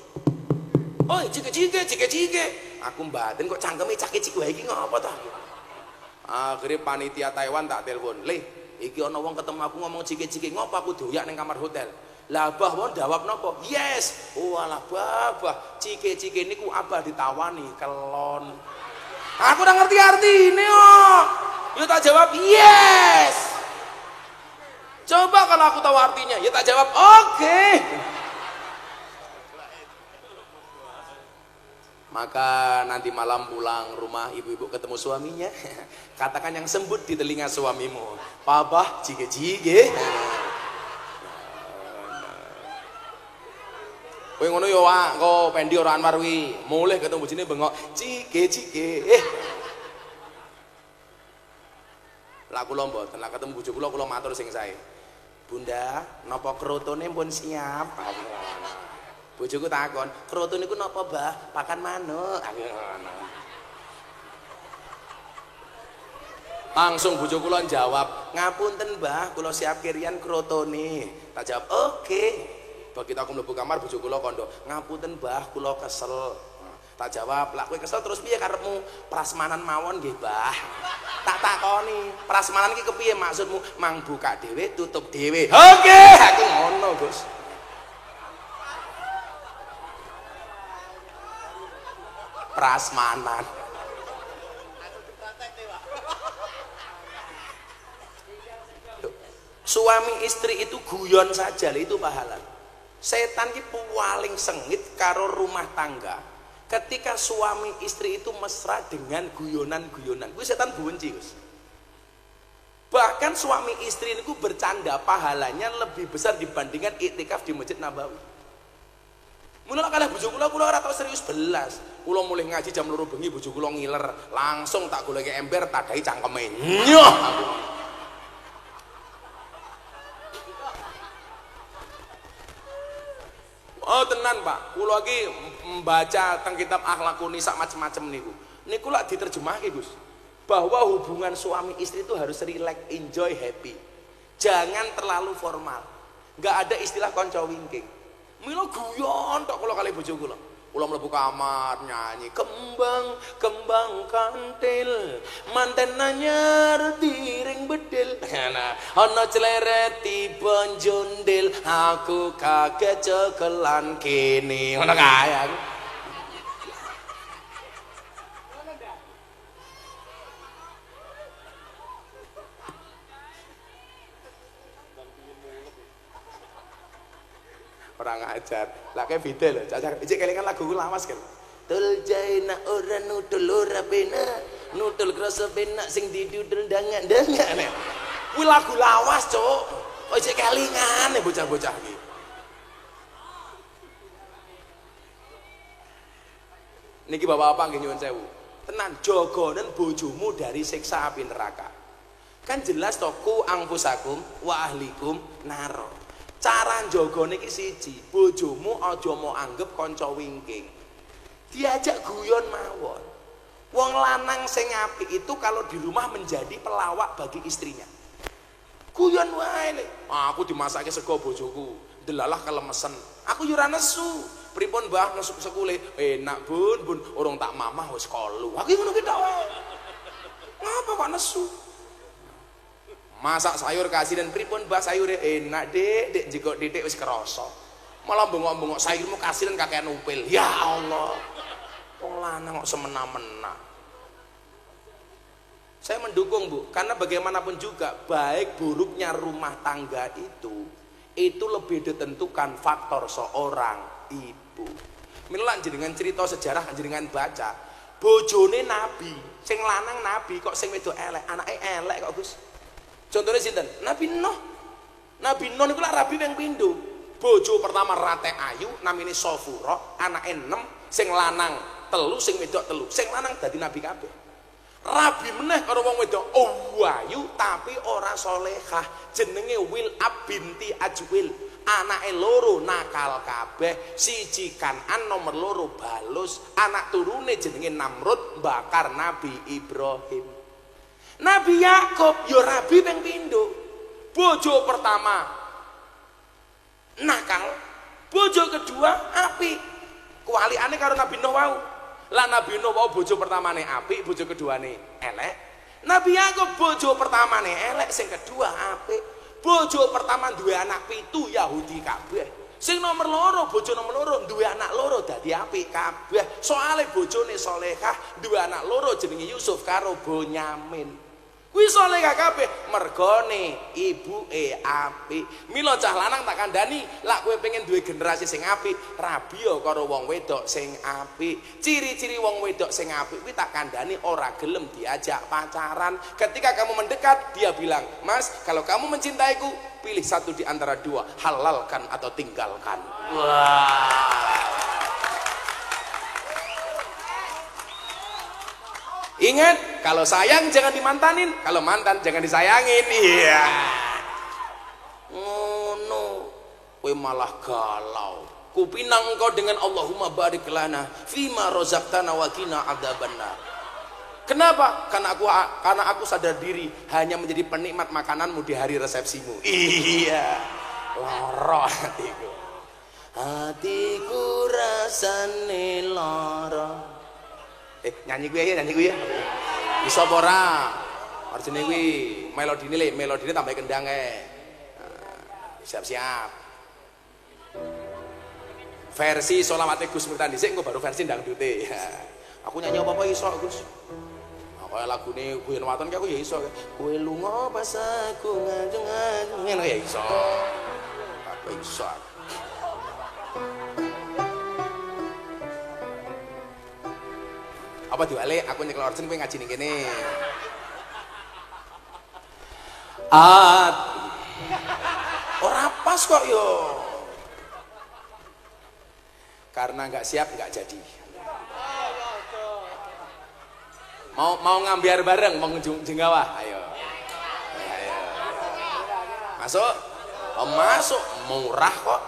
"Oi, cike-cike, cike-cike." Aku mbaten kok cangkeme cike-cike wae iki ngopo ta? Akhirnya panitia Taiwan tak telepon, "Le, iki ana wong ketemu aku ngomong cike-cike, ngopo aku doyak ning kamar hotel?" Lah Abah wong jawab napa? "Yes." Oh alah Bah, cike-cike niku Abah ditawani kelon. Aku ora ngerti artine kok. Ya tak jawab, "Yes." Coba kalau aku tahu artinya, ya tak jawab, "Oke." Maka nanti malam pulang rumah ibu-ibu ketemu suaminya, katakan yang sembut di telinga suamimu, "Papa, jige-jige." Kowe ngono ya Wak, kok pendi ora Anwar wi. Mulih ketemu bojone bengok, "Jige-jige." Lah kula mboten, lah ketemu bojo kula matur sing sae. "Bunda, napa krotone pun siap?" Bojoku takon, "Kroto niku napa, Bah? Pakan manuk." Langsung bojo kula jawab, "Ngapunten, Mbah, kula siap kirian krotone." Tak jawab, "Oke." Begitu aku mlebu kamar bojo kula kondo, "Ngapunten, Mbah, kula kesel." Tak jawab, "Lah kowe kesel terus piye karepmu?" "Prasmanan mawon nggih, Mbah." Tak takoni, "Prasmanan iki kepiye maksudmu?" "Mang buka dhewe, tutup dhewe." Oke, aku ngono, Gus. Prasmanan. Suami istri itu guyon saja, itu pahala. Setan itu paling sengit karo rumah tangga. Ketika suami istri itu mesra dengan guyonan-guyonan, gue setan benci Gus. Bahkan suami istri itu bercanda pahalanya lebih besar dibandingkan iktikaf di Masjid Nabawi. Mula kalah bojo kula ora tau serius belas. Kula mulih ngaji jam 2 bengi bojo kula ngiler, langsung tak goleki ember tadahi cangkeme. Nyoh. Oh tenan Pak, kula iki membaca teng kitab Akhlakun Nisa macam-macam niku. Niku lak diterjemahke Gus. Bahwa hubungan suami istri itu harus relax, enjoy, happy. Jangan terlalu formal. Enggak ada istilah konco wingking. Milo guyon tok kula kali bojo kula. Kula mlebu kamar nyanyi kembang kembang kantil manten anyar diring bedil. Nah, ana clereti bonjondil aku kaget cekelan kene. Ngono kae aku. perang ajar. Lah kayak beda lho, cacar. Ijek kelingan lagu lawas kan. Tul jaina ora nutul ora benak, nutul krasa benak sing didudul dangan-dangan. Kuwi lagu lawas, Cuk. Kok ijek kelingan bocah-bocah iki. Niki bapak-bapak nggih nyuwun sewu. Tenan jogonen bojomu dari siksa api neraka. Kan jelas to ku angfusakum wa ahlikum naro. Cara jogone iki siji, bojomu aja mau anggap kanca wingking. Diajak guyon mawon. Wong lanang sing apik itu kalau di rumah menjadi pelawak bagi istrinya. Guyon wae le. Aku dimasake sego bojoku, delalah kelemesen. Aku yo ora nesu. Pripun Mbah nesuk sekule? Enak bun, urung tak mamah wis kolu. Aku ngono ki tok wae. Ngapa kok nesu? Masak sayur kasih dan pripun Mbah sayure enak, Dik jiko Didik wis kerasa. Malah bengok-bengok sayurmu kasih dan kakean upil. Ya Allah. Wong lanang kok semena-mena. Saya mendukung Bu, karena bagaimanapun juga baik buruknya rumah tangga itu lebih ditentukan faktor seorang ibu. Mila jenengan cerita sejarah jenengan baca, bojone nabi, sing lanang nabi kok sing wedok elek, anake elek kok Gus. Contohnya sinten? Nabi Nuh. Nabi Nuh niku lak rabi ping pindho. Bojo pertama rate ayu namine Sofura, anake 6, sing lanang 3, sing wedok 3. Sing lanang dadi nabi kabeh. Rabi meneh karo wong wedok ayu tapi ora solehah, jenenge Wil'ab binti Ajwil. Anake loro nakal kabeh, siji Kanan nomor 2 balus, anak turune jenenge Namrud bakar Nabi Ibrahim. Nabi Yakub yo rabi ping pindho. Bojo pertama nakal, bojo kedua apik. Kualiane karo Nabi Nuh wau. Lah Nabi Nuh wau bojo pertamane apik, bojo keduane elek. Nabi Yakub bojo pertamane elek, sing kedua apik. Bojo pertama duwe anak 7 Yahudi kabeh. Sing nomor 2, bojo nomor 2 duwe anak 2 dadi apik kabeh. Soale bojone solehah, duwe anak 2 jenenge Yusuf karo Bonyamin. Kuwi solehah kabeh mergone ibuke apik. Mila cah lanang tak kandhani, lak kowe pengen duwe generasi sing apik, rabiya karo wong wedok sing apik. Ciri-ciri wong wedok sing apik kuwi tak kandhani ora gelem diajak pacaran. Ketika kamu mendekat, dia bilang, "Mas, kalau kamu mencintaiku, pilih satu di antara 2, halalkan atau tinggalkan." Wah. Ingat, kalau sayang jangan dimantanin, kalau mantan jangan disayangin. Iya. Ngono. Kowe malah galau. Kupinang engkau dengan Allahumma barik lana fima razaqtana wa qina adzabannar. Kenapa? Karena aku sadar diri hanya menjadi penikmat makananmu di hari resepsimu. Iya. Lara hatiku. Hatiku rasane lara. Nyanyi gue ya. Iso apa ora? Artine kuwi melodine tambah kendang siap-siap. Versi sholawate Gus Miftah dhisik engko baru versi dangdute. Aku nyanyi apa-apa iso, Gus. Kaya lagune Guyon Waton ki aku ya iso. Kowe lunga pas aku ngajeng-ngajeng ngene ya iso. Aku iso. Apa diwale aku nyekel orjen kowe ngaji ning kene. Ora pas kok yo. Karena nggak siap nggak jadi. Mau ngambiar bareng mau jenggawah, ayo. Masuk. Masuk murah kok.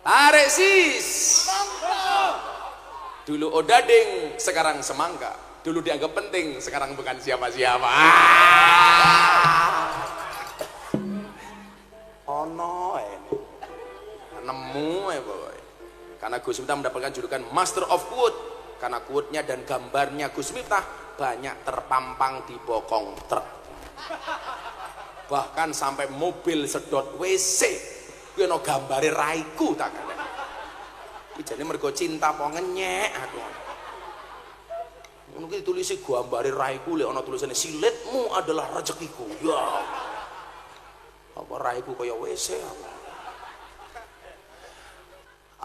Tarik sis. Dulu odading, sekarang semangka. Dulu dianggap penting, sekarang bukan siapa-siapa. Ono ini. Nemu ya boy. Karena Gus Miftah mendapatkan julukan Master of Quote. Karena quote-nya dan gambarnya Gus Miftah banyak terpampang di bokong truk. Bahkan sampai mobil sedot WC. Kuwi ana gambare raiku tak kandhani. Iki jane mergo cinta apa ngenyek aku. Mungkin ditulis gambare raiku lek ana tulisannya silitmu adalah rezekiku. Ya. Apa raiku kaya WC apa?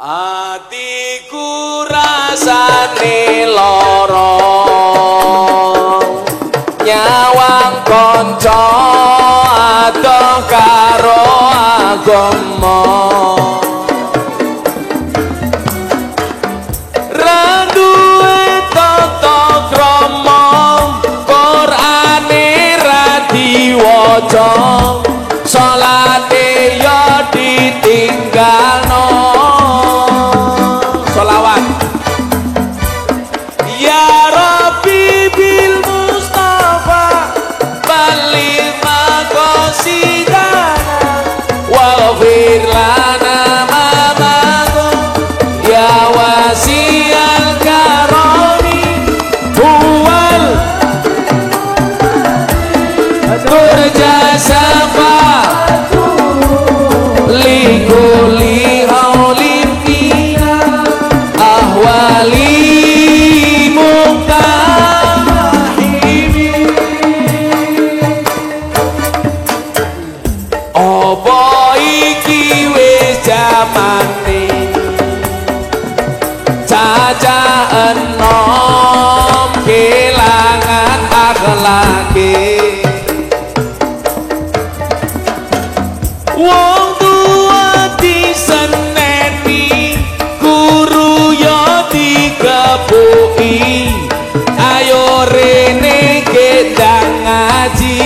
Atiku rasane lara nyawang kanca adoh karo agama ra duwe tata krama Qur'ane ra diwaca salate ya ditinggalno sholawat ya Rabbi bil Mustafa balligh maqasidana waghfir lana ma maghfir ya wasi'al karami huwal turja safa likuli haulin fina ahwali muktahimi apa iki wis jamane caca enom kelangan akhlake wong tua diseneni guru yo dikepuki ayo rene gendang ngaji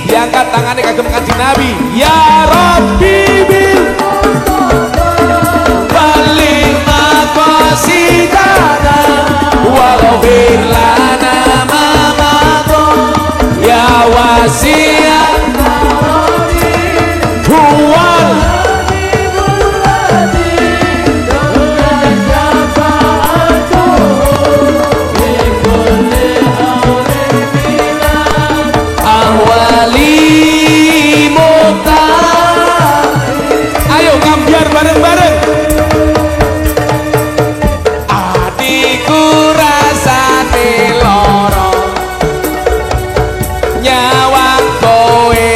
diangkat tangannya kagem kanjeng Nabi ya Rabbi bil balligh maqasidana waghfir lana ma maghfir ya wasi'al huwal ahwali muktah ayo kambiar bareng-bareng adikku rasane lara nyawang kowe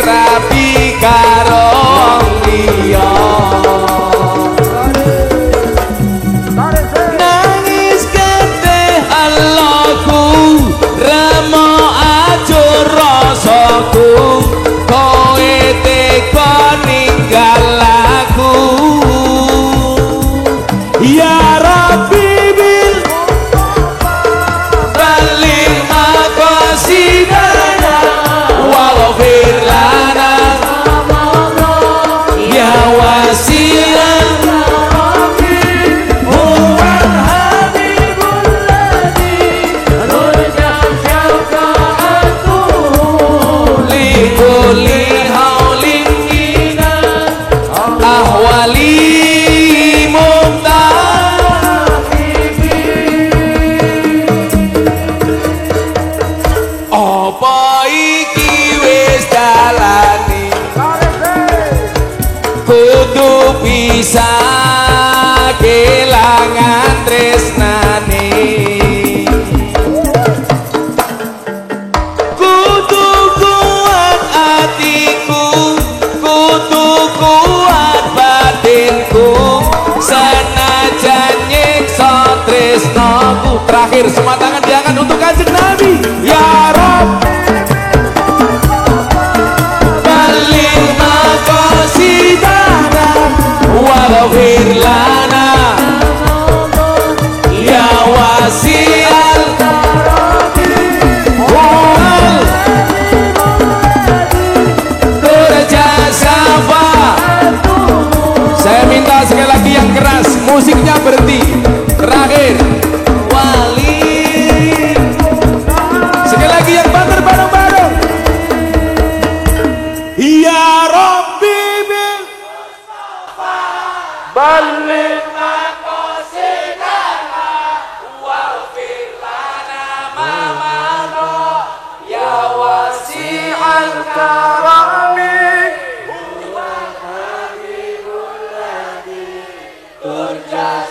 rapi karo liya nangis getih Allahku remo ajur rasaku kowe teka ninggal aku ya Rabbi bil balligh maqasidana waghfir lana ya wasi'al huwal habibul ladzi rujam syafa'atuhu likulli haulin fina ahwali apa iki wis dalane kudu bisa kelangan tresnane kudu kuat atiku kudu kuat batinku senajan nyiksa tresnaku terakhir semua tangan diangkat untuk kanjeng Nabi ya Rabb balligh maqasidana waghfir lana ya wasi'al huwal turja safa saya minta sekali lagi yang keras musiknya berhenti terakhir wali sekali lagi yang banter bareng-bareng ya Rabbi bil balligh maqasidana waghfir lana ma maghfir ya wasi'al karami huwal habibul ladzi turja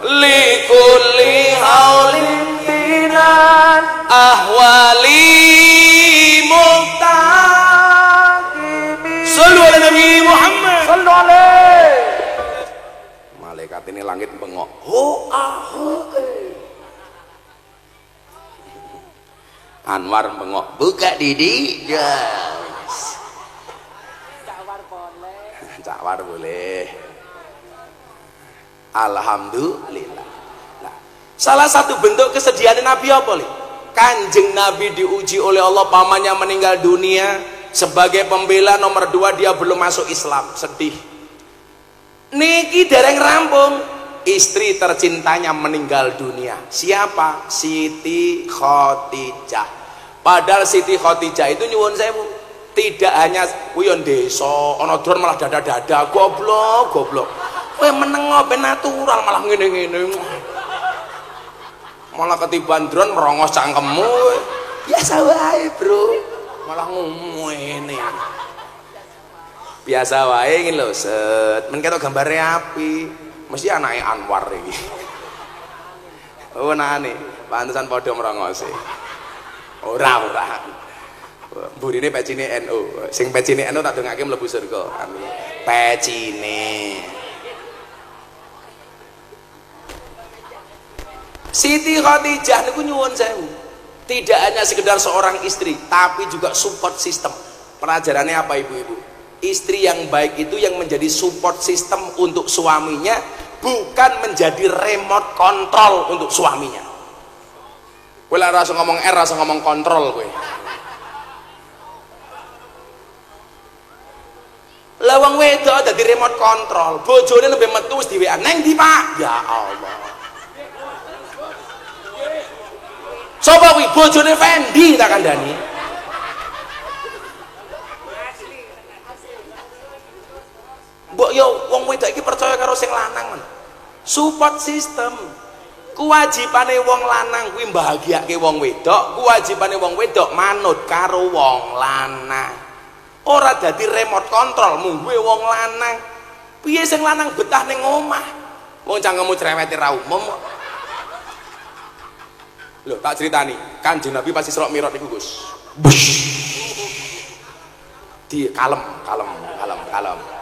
likulli haulin binan ahwali muhtaqimi. Sallu ala Nabi Muhammad. Sallu alaihi. Malaikat ini langit bengok. Anwar bengok. Buka Didi. Yes. Cakwar boleh. Alhamdulillah. Nah, salah satu bentuk kesedihan Nabi apa li? Kanjeng Nabi diuji oleh Allah, pamannya meninggal dunia. Sebagai pembela nomor 2 dia belum masuk Islam, sedih. Niki dereng rampung, istri tercintanya meninggal dunia. Siapa? Siti Khadijah. Padahal Siti Khadijah itu nyuwun sewu, tidak hanya kuyon desa ana dron malah dada-dada, goblok. Kowe meneng ben natural malah ngene-ngene. Malah ketiban drone merongos cangkemmu. Biasa wae, Bro. Malah ngene. Biasa wae ngene lho, set. Men ketok gambare api. Mesti anake Anwar iki. Oh, anane. Pantesan padha merongose. Ora. Burine pecine NU. Sing pecine NU tak dongake mlebu surga. Amin. Pecine. Siti Khadijah niku nyuwun sewu. Tidak hanya sekedar seorang istri, tapi juga support system. Pelajarannya apa ibu-ibu? Istri yang baik itu yang menjadi support system untuk suaminya, bukan menjadi remote control untuk suaminya. Kowe lek rasa ngomong R, rasa ngomong kontrol kowe. Lah wong wedok dadi remote control, bojone lebih metu wis di WA, "Neng ndi, Pak?" Ya Allah. Coba kuwi bojone Fendi tak kandhani. Mbok yo wong wedok iki percaya karo sing lanang men. Support system. Kewajibane wong lanang kuwi mbahagiake wong wedok, kewajibane wong wedok manut karo wong lanang. Ora dadi remote control mungguhe wong lanang. Piye sing lanang betah ning omah? Wong cangkemmu cerewete ra umum. Loh, tak ceritani, Kanjeng Nabi pasti Isra Mi'raj niku, Gus. Bush. Di kalem.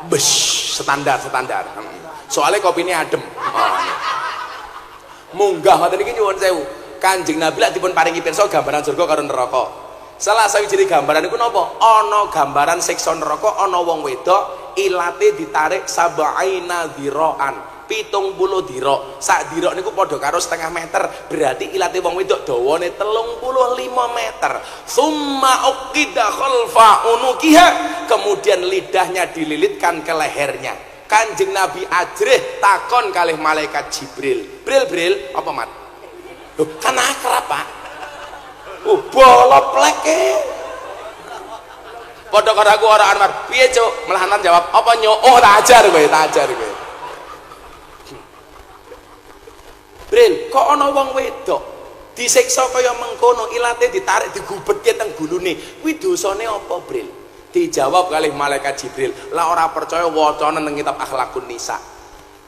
Bush, standar. Soalnya kopine adem. Munggah ngoten iki nyuwun sewu. Kanjeng Nabi lak dipun paringi pirsa gambaran surga karo neraka. Salah sawijine gambaran niku napa? Ana gambaran siksa neraka, ana wong wedok ilate ditarik sab'aina dhira'an. 70 dira. Sak dira niku padha karo setengah meter. Berarti ilate wong wedok dawane 35 meter. Summa uqida khalfa unukiha. Kemudian lidahnya dililitkan ke lehernya. Kanjeng Nabi ajrih takon kalih malaikat Jibril. Bril, apa mat? Loh, kan akrab, Pak. Bolot pleke. Padha karo aku ora Anwar. Piye, Cuk? Melahanan jawab, "Apa nyo?" Oh, tak ajar kowe. Bril, kok ana wong wedok disiksa kaya mengkono, ilate ditarik digubetke teng gulune. Kuwi dosane apa, Bril? Dijawab kalih malaikat Jibril. Lah ora percaya wacana nang kitab Akhlaqun Nisa.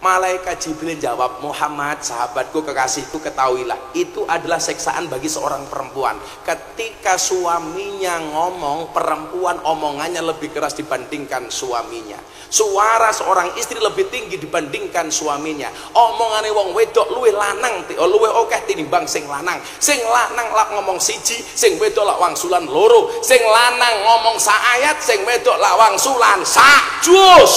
Malaikat Jibril jawab, "Muhammad, sahabatku, kekasihku, ketahuilah, itu adalah siksaan bagi seorang perempuan. Ketika suaminya ngomong, perempuan omongannya lebih keras dibandingkan suaminya. Suara seorang istri lebih tinggi dibandingkan suaminya. Omongane wong wedok luwih lanang, luwih akeh tinimbang sing lanang. Sing lanang lak ngomong siji, sing wedok lak wangsulan loro. Sing lanang ngomong sak ayat, sing wedok lak wangsulan sak juz."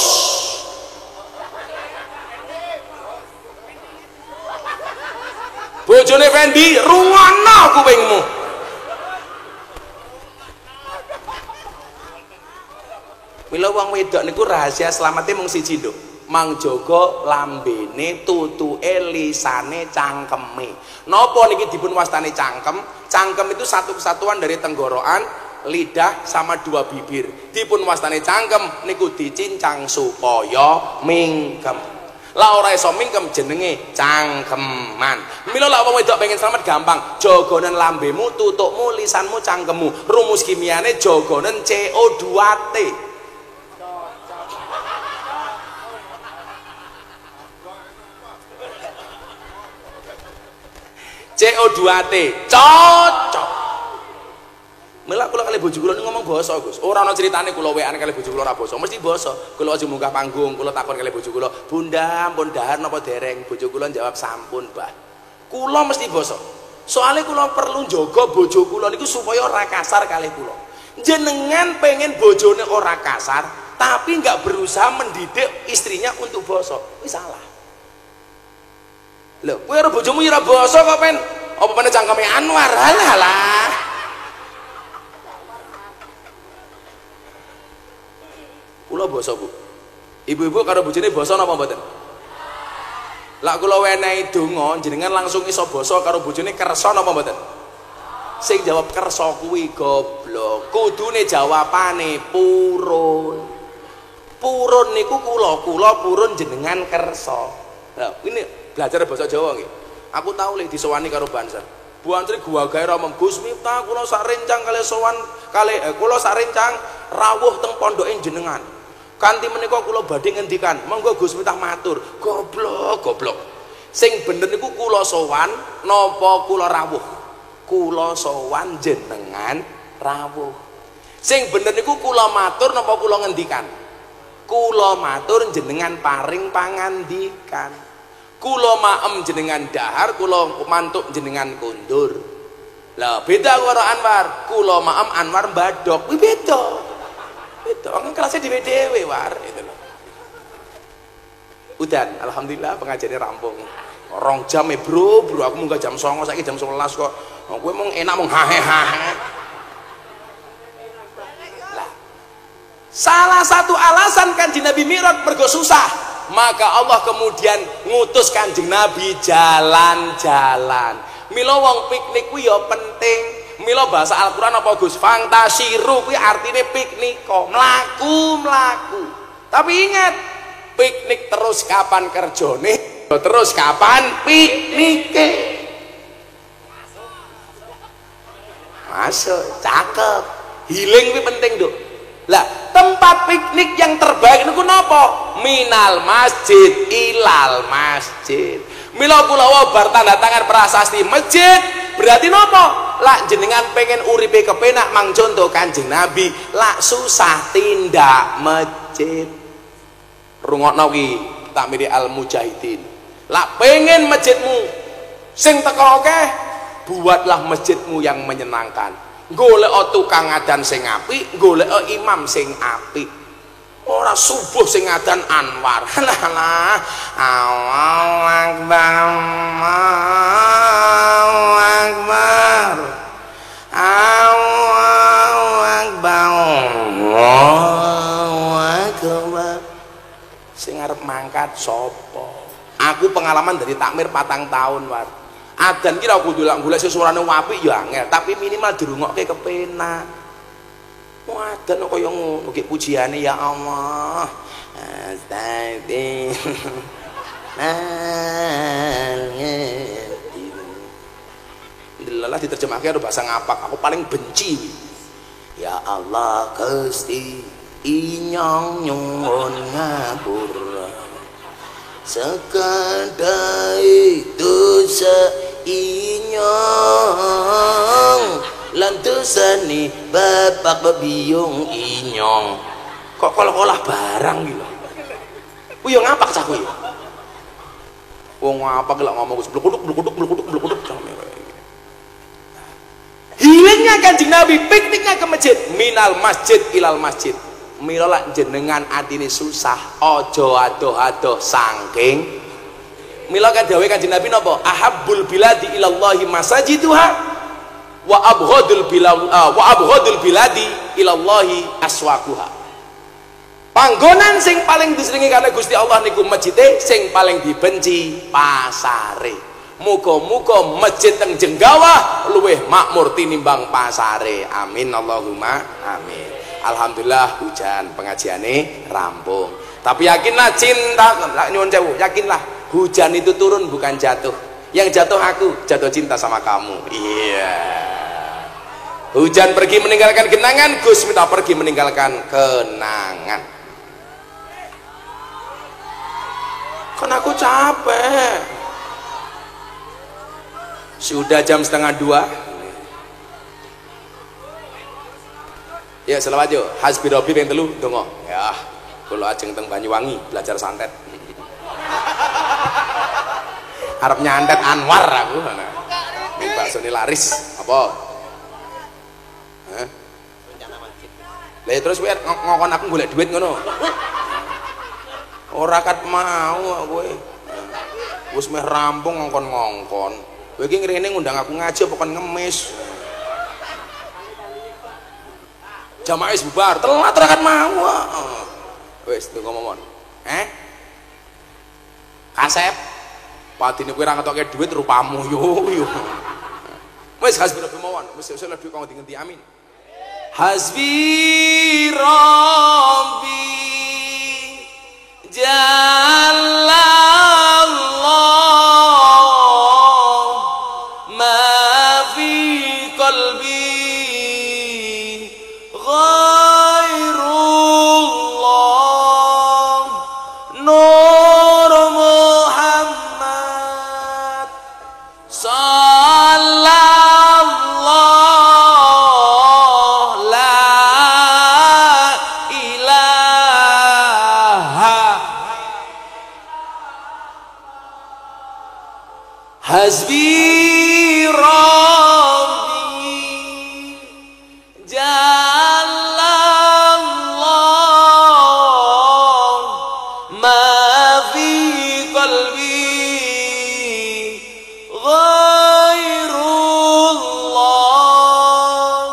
Bojone Fendi, rungono kupingmu. Mila wong wedok niku rahasia slametnya mung siji nduk. Mang jaga lambene, tutuke, lisane, cangkeme. Napa niki dipun wastani cangkem? Cangkem itu satu kesatuan dari tenggorokan, lidah sama dua bibir. Dipun wastani cangkem niku dicincang supaya mingkem. Lah ora iso mingkem jenenge cangkeman. Mila lak wong wedok pengen slamet gampang, jaganen lambemu, tutukmu, lisanmu, cangkemmu. Rumus kimiane jaganen CO2T. CO2T cocok. Mila kula kali bojo kula ngomong basa Gus. Ora ana critane kula wekan kali bojo kula ora basa, mesti basa. Kula aja munggah panggung, kula takon kali bojo kula, "Bunda, pun dahar napa dereng?" Bojo kula jawab, "Sampun, Mbah." Kula mesti basa. Soale kula perlu njaga bojo kula niku supaya ora kasar kalih kula. Jenengan pengen bojone ora kasar, tapi enggak berusaha mendidik istrinya untuk basa. Wis salah. Lho, kowe karo bojomu ora basa kok pen apa meneh cangkeme Anwar. Alah. Kula basa Bu. Ibu-ibu karo bojone basa napa mboten? Lah kula wenehi donga jenengan langsung iso basa karo bojone kersa napa mboten? Sing jawab kersa kuwi goblok. Kudune jawabane purun. Purun niku kula purun jenengan kersa. Lah ini belajar basa Jawa nggih. Aku tau lek disowani karo Banser. Bu Antri gua gawe romong Gus Miftah kula sak rencang kali sowan kali kula sak rencang rawuh teng pondoke jenengan. Kanthi menika kula badhe ngendikan, monggo Gus Miftah matur. Goblok. Sing bener niku kula sowan napa kula rawuh? Kula sowan jenengan rawuh. Sing bener niku kula matur napa kula ngendikan? Kula matur jenengan paring pangandikan. Kula maem jenengan dahar, kula mantuk jenengan kundur. Lah beda karo Anwar. Kula maem Anwar mbadok. Kuwi beda. Itu kan kelasnya dhewe-dhewe war itu loh. Udan, alhamdulillah pengajiannya rampung. 2 jam bro, aku munggah jam 09.00 saiki jam 11 kok. Kowe mung enak mung hahe. Lah. Salah satu alasan Kanjeng Nabi Mi'raj mergo susah, maka Allah kemudian ngutus Kanjeng Nabi jalan-jalan. Mila wong piknik kuwi ya penting. Mila bahasa Al-Quran apa Gus? Fantasiru kuwi artine piknik kok mlaku. Tapi ingat, piknik terus kapan kerjone, terus kapan piknike. Masuk, cakep. Healing kuwi penting, Duk. Lah, tempat piknik yang terbaik niku napa? Minal masjid ilal masjid. Mila kula bar tanda tangan prasasti masjid, berarti napa? Lak jenengan pengen uripe kepenak mang contoh Kanjeng Nabi, lak susah tindak masjid. Rungokno ki takmiri al mujahidin. Lak pengen masjidmu sing teko akeh, buatlah masjidmu yang menyenangkan. Golek tukang adan sing apik, golek imam sing apik. Ora subuh sing adan Anwar. Lah Allahu akbar. Sing arep mangkat sapa? Aku pengalaman dari takmir 4 tahun war. Adan ki ra kudu golek suarane apik ya angel, tapi minimal dirungokke kepenak. Adan kok kaya ngono ki pujiane ya Allah. Alhamdulillah diterjemahke karo bahasa ngapak. Aku paling benci. Ya Allah Gusti inyong nyuwun ngapura. Sekadai dosa inyong lan dosane bapak bebiyung inyong. Kok kolah-kolah barang gitu. Ku yo ngapak cah kuwi. Wong ngapak lek ngomong blukuduk. Hilangnya Kanjeng Nabi pikniknya ke masjid, minal masjid ilal masjid. Mila lak jenengan atine susah, aja adoh-adoh saking. Mila kan dawuh Kanjeng Nabi napa? Ahabbul biladi ilallahi masajiduha wa abghadul biladi ilallahi aswaquha. Panggonan sing paling disenengi karena Gusti Allah niku masjide, sing paling dibenci pasare. Muga-muga masjid teng Jenggawah luweh makmur tinimbang pasare. Amin Allahumma amin. Alhamdulillah hujan pengajiane rampung. Tapi yakinlah cinta, nyuwun sewu, yakinlah hujan itu turun bukan jatuh. Yang jatuh aku, jatuh cinta sama kamu. Iya. Hujan pergi meninggalkan genangan, Gus Miftah pergi meninggalkan kenangan. Kan aku capek. Sudah jam 1:30. Ya selawat yo. Hasbi Rabbi ping 3 donga. Ya, kula ajeng teng Banyuwangi belajar santet. Arep nyantet Anwar aku. Ning baksone laris apa? Hah? Lah terus kowe ngongkon aku golek duit ngono. Ora kat mau kowe. Wis meh rampung ngongkon-ngongkon. Kowe iki ngrene ngundang aku ngaji apa kon ngemis? Jamaah wis bubar, telat ora kat mau. Wis tunggu momon. Kasep. Padine kowe ora ngetokke duit rupamu yo. Wis hasbi rabbi mawon, wis oleh duit kang ngendi amin. Hasbi rabbi jalla Allah ma fi qalbi ghairullah nur Muhammad sallallahu la ilaha hasbi rabbi jalla Allah ma fi qalbi ghairullah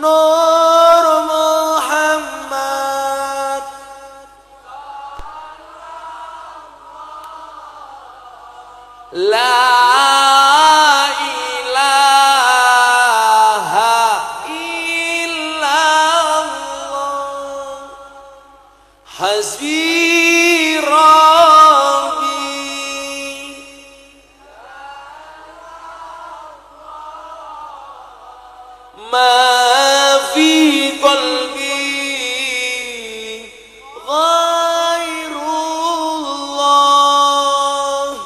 nur Muhammad la ilaha illallah hasbi rabbi ma fi qalbi ghairullah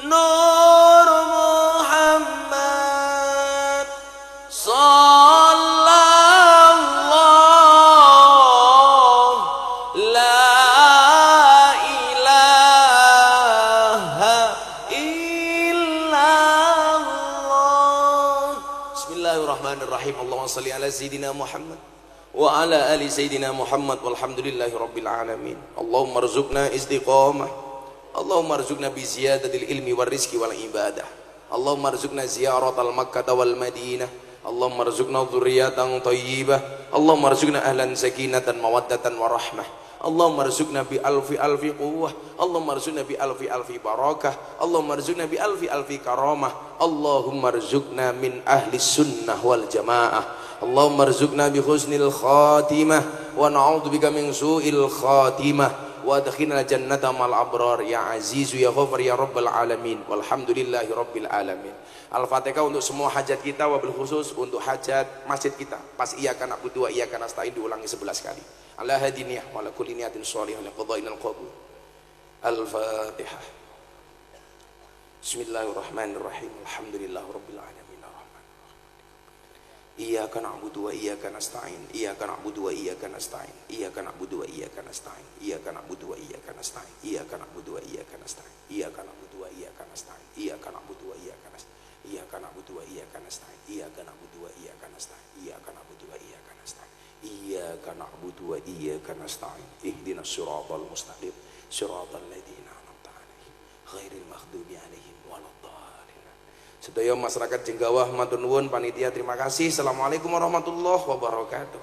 nur Muhammad sallallahu la ilaha illallah. Bismillahirrahmanirrahim. Allahumma salli ala sayyidina Muhammad wa ala ali sayyidina Muhammad walhamdulillahi rabbil alamin. Allahumma rzuqna istiqamah, Allahumma rzuqna bi ziyadatil ilmi war rizqi wal ibadah, Allahumma rzuqna ziyaratal Makkah wal Madinah, Allahumma rzuqna dzurriyyatan thayyibah, Allahumma rzuqna ahlan sakinatan mawaddatan warahmah, Allahumma rzuqna bi alfi quwwah, Allahumma rzuqna bi alfi barakah, Allahumma rzuqna bi alfi karamah, Allahumma rzuqna min ahli sunnah wal jamaah, Allahumma rzuqna bi husnil khatimah wa na'udzubika min su'il khatimah wa adkhilna jannata mal abrar ya azizu ya ghafar ya rabbal alamin walhamdulillahi rabbil alamin. Al-Fatihah untuk semua hajat kita, wabil khusus untuk hajat masjid kita. Pas iyyaka na'budu wa iyyaka nasta'in diulangi 11 kali. Ala hadiniyah wa ala kulli niyatin shalihah li qada'il qabul. Al-Fatihah. Bismillahirrahmanirrahim. Alhamdulillahi rabbil alamin. Iyyaka na'budu wa iyyaka nasta'in. Iyyaka na'budu wa iyyaka nasta'in. Iyyaka na'budu wa iyyaka nasta'in. Iyyaka na'budu wa iyyaka nasta'in. Iyyaka na'budu wa iyyaka nasta'in. Iyyaka na'budu wa iyyaka nasta'in. Iyyaka na'budu wa iyyaka nasta'in. Iyyaka na'budu wa iyyaka nasta'in. Iyyaka na'budu wa iyyaka nasta'in. Iyyaka na'budu wa iyyaka nasta'in. Iyyaka na'budu wa iyyaka nasta'in. Ihdinas siratal mustaqim. Siratal ladzina an'amta 'alaihim ghairil maghdubi 'alaihim waladdallin. Sedaya masyarakat Jenggawah matur nuwun, panitia terima kasih. Assalamualaikum warahmatullahi wabarakatuh.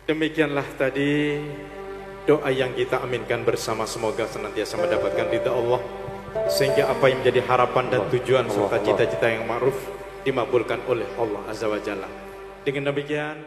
Demikianlah tadi doa yang kita aminkan bersama, semoga senantiasa mendapatkan ridha Allah, sehingga apa yang menjadi harapan dan tujuan serta cita-cita yang ma'ruf dimakbulkan oleh Allah Azza wa Jalla. Dengan demikian